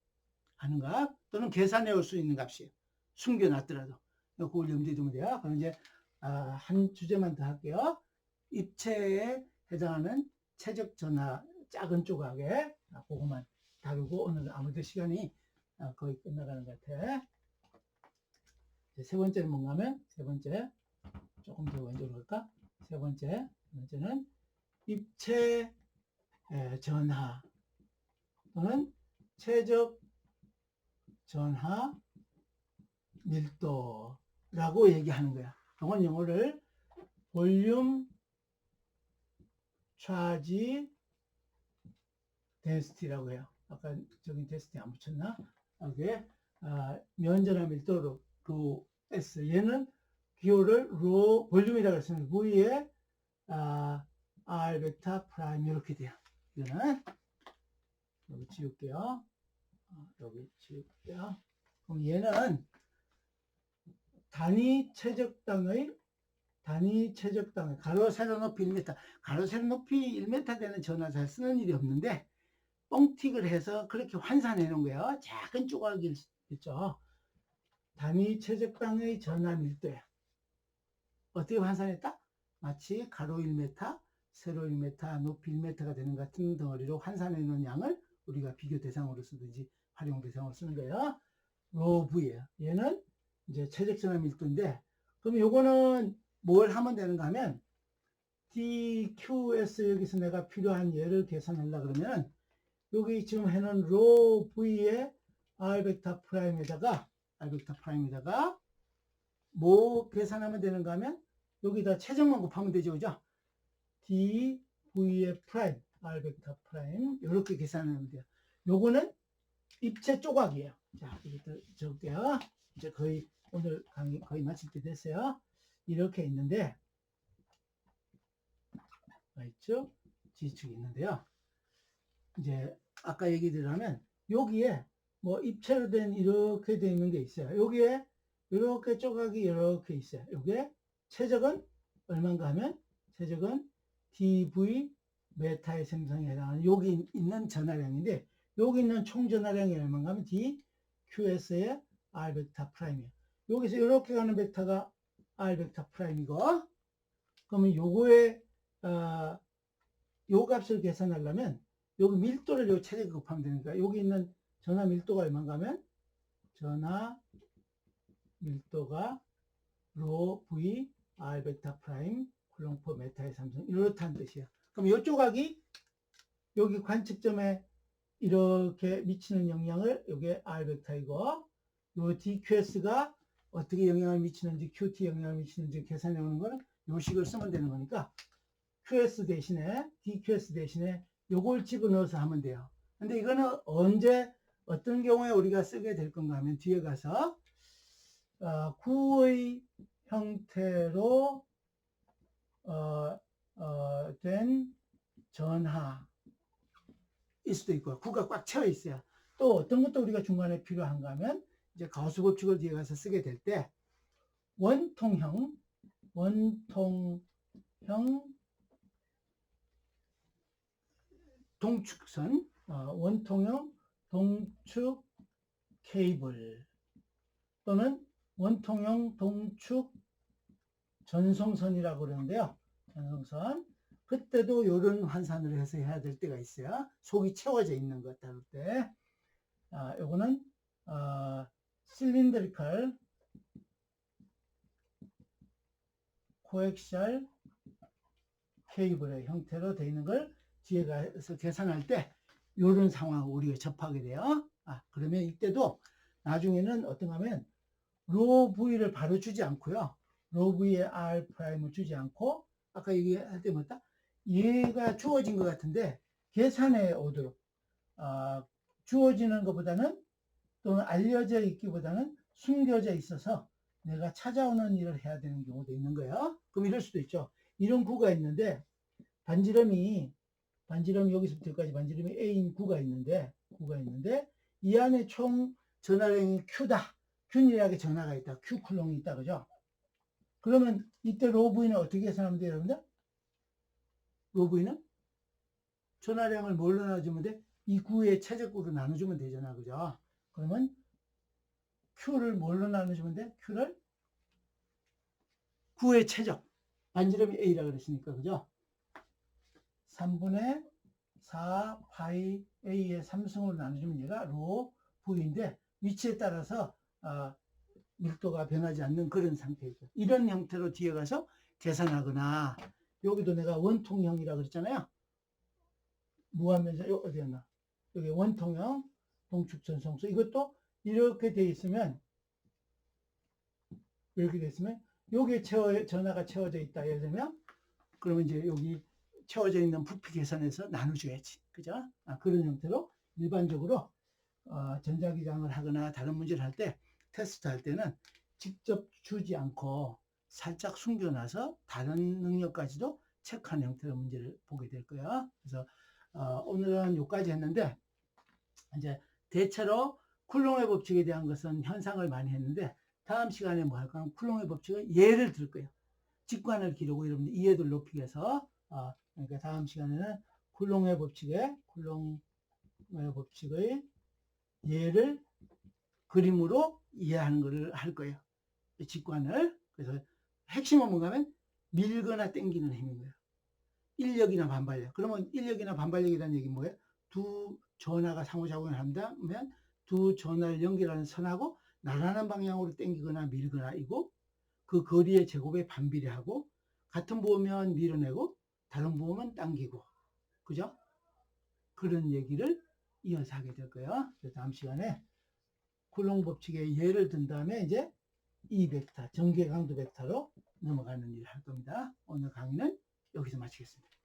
[SPEAKER 1] 아는 값 또는 계산해 올 수 있는 값이에요. 숨겨놨더라도 그걸 염두에 두면 돼요. 그럼 이제 한 주제만 더 할게요. 입체에 해당하는 최적 전하 작은 조각에 그것만 다루고 오늘 아무래도 시간이 거의 끝나가는 것 같아. 세 번째는 뭔가 하면 세 번째 조금 더 왼쪽으로 갈까? 세 번째는 입체 전하 또는 최적 전하 밀도라고 얘기하는 거야. 이건 영어를 볼륨 차지 덴시티라고 해요. 아까 저기 덴시티 안 붙였나? 이게 면전화 밀도 로 S. 얘는 기호를 로 볼륨이라고 했으면 V에 R 벡터 프라임 이렇게 돼요. 이거는 여기 지울게요. 여기 지울게요. 그럼 얘는 단위 최적당의 가로 세로 높이 1m, 가로 세로 높이 1m 되는 전화 잘 쓰는 일이 없는데 뻥튀기를 해서 그렇게 환산해 놓은 거예요. 작은 조각일 수 있죠. 단위 최적당의 전화 밀도에 어떻게 환산했다? 마치 가로 1m, 세로 1m, 높이 1m가 되는 같은 덩어리로 환산해 놓은 양을 우리가 비교 대상으로 쓰든지 활용 대상으로 쓰는 거예요. 로 V예요. 얘는 이제 최적 전화 밀도인데, 그럼 요거는 뭘 하면 되는가 하면 DQS 여기서 내가 필요한 얘를 계산하려고 그러면 여기 지금 해놓은 로 V의 R 벡터 프라임에다가 뭐 계산하면 되는가 하면 여기다 최적만 곱하면 되죠, 그죠? D V의 프라임 R 벡터 프라임 이렇게 계산하면 돼요. 요거는 입체 조각이에요. 자, 이것도 적을게요. 이제 거의 오늘 강의 거의 마칠 때 됐어요. 이렇게 있는데 있죠? 지축이 있는데요. 이제 아까 얘기 드리면 여기에 뭐 입체로 된 이렇게 돼 있는 게 있어요. 여기에 이렇게 조각이 이렇게 있어요. 여기에 최적은 얼마인가 하면 최적은 dv 메타의 생성에 해당하는 여기 있는 전하량인데 여기 있는 총 전하량이 얼마인가 하면 dqs의 r 벡터 프라임이에요. 여기서 이렇게 가는 벡터가 r 벡터 프라임이고, 그러면 요거에 요 값을 계산하려면 여기 밀도를 요 최대 곱하면 되니까 여기 있는 전하 밀도가 얼마인가 하면 전하 밀도가 로 v r 벡터 프라임 콜롱포 메타의 삼성 이렇다는 뜻이에요. 그럼 이 조각이 여기 관측점에 이렇게 미치는 영향을 여기 r 벡터이고 요 dqs가 어떻게 영향을 미치는지 qt 영향을 미치는지 계산해 오는 거는 요 식을 쓰면 되는 거니까 QS 대신에 DQS 대신에 요걸 집어넣어서 하면 돼요. 근데 이거는 언제 어떤 경우에 우리가 쓰게 될 건가 하면 뒤에 가서 구의 형태로 된 전하일 수도 있고 구가 꽉 채워 있어요. 또 어떤 것도 우리가 중간에 필요한가 하면 이제 가우스 법칙을 뒤에 가서 쓰게 될 때 원통형 동축선, 원통형 동축 케이블 또는 원통형 동축 전송선이라고 그러는데요. 전송선. 그때도 이런 환산을 해서 해야 될 때가 있어요. 속이 채워져 있는 것 다룰 때. 요거는 실린더리컬 코엑시얼 케이블의 형태로 되어 있는 걸 뒤에 가서 계산할 때 이런 상황을 우리가 접하게 돼요. 그러면 이때도 나중에는 어떤가 하면 로 V를 바로 주지 않고요. 로 V의 R 프라임을 주지 않고 아까 얘기할 때 뭐다? 얘가 주어진 것 같은데 계산해 오도록 주어지는 것보다는 또는 알려져 있기보다는 숨겨져 있어서 내가 찾아오는 일을 해야 되는 경우도 있는 거예요. 그럼 이럴 수도 있죠. 이런 구가 있는데 반지름이 여기서부터 여기까지 반지름이 A인 구가 있는데 이 안에 총 전하량이 Q다. 균일하게 전하가 있다. Q 쿨롱이 있다. 그죠? 그러면 이때 로 V는 어떻게 계산하면 돼요, 여러분들? 로 V는 전하량을 뭘로 나눠주면 돼? 이 구의 최적구로 나눠주면 되잖아. 그죠? 그러면 Q를 뭘로 나눠주면 돼? Q를 구의 최적. 반지름이 A라고 그랬으니까. 그죠? 3분의 4 파이 A의 3승으로 나눠주면 얘가 로 V인데 위치에 따라서 밀도가 변하지 않는 그런 상태이죠. 이런 형태로 뒤에 가서 계산하거나 여기도 내가 원통형이라고 그랬잖아요. 무한면적 어디였나? 여기 원통형 동축전송수 이것도 이렇게 돼 있으면 여기에 전하가 채워져 있다. 예를 들면 그러면 이제 여기 채워져 있는 부피 계산해서 나눠줘야지. 그죠? 그런 형태로 일반적으로 전자기장을 하거나 다른 문제를 할 때 테스트 할 때는 직접 주지 않고 살짝 숨겨놔서 다른 능력까지도 체크하는 형태의 문제를 보게 될 거야. 그래서 오늘은 여기까지 했는데 이제 대체로 쿨롱의 법칙에 대한 것은 현상을 많이 했는데 다음 시간에 뭐 할까? 쿨롱의 법칙은 예를 들 거예요. 직관을 기르고 여러분들 이해도를 높이기 위해서 그러니까 다음 시간에는 쿨롱의 법칙의 예를 그림으로 이해하는 것을 할 거예요. 직관을. 그래서 핵심은 뭔가 하면 밀거나 당기는 힘인 거예요. 인력이나 반발력. 그러면 인력이나 반발력이라는 얘기는 뭐예요? 두 전하가 상호작용을 한다면 두 전하를 연결하는 선하고 나란한 방향으로 당기거나 밀거나 이고 그 거리의 제곱에 반비례하고 같은 부호면 밀어내고 다른 부호면 당기고 그죠? 그런 얘기를 이어서 하게 될 거예요. 그래서 다음 시간에 쿨롱 법칙의 예를 든 다음에 이제 이 벡터, 전개 강도 벡터로 넘어가는 일을 할 겁니다. 오늘 강의는 여기서 마치겠습니다.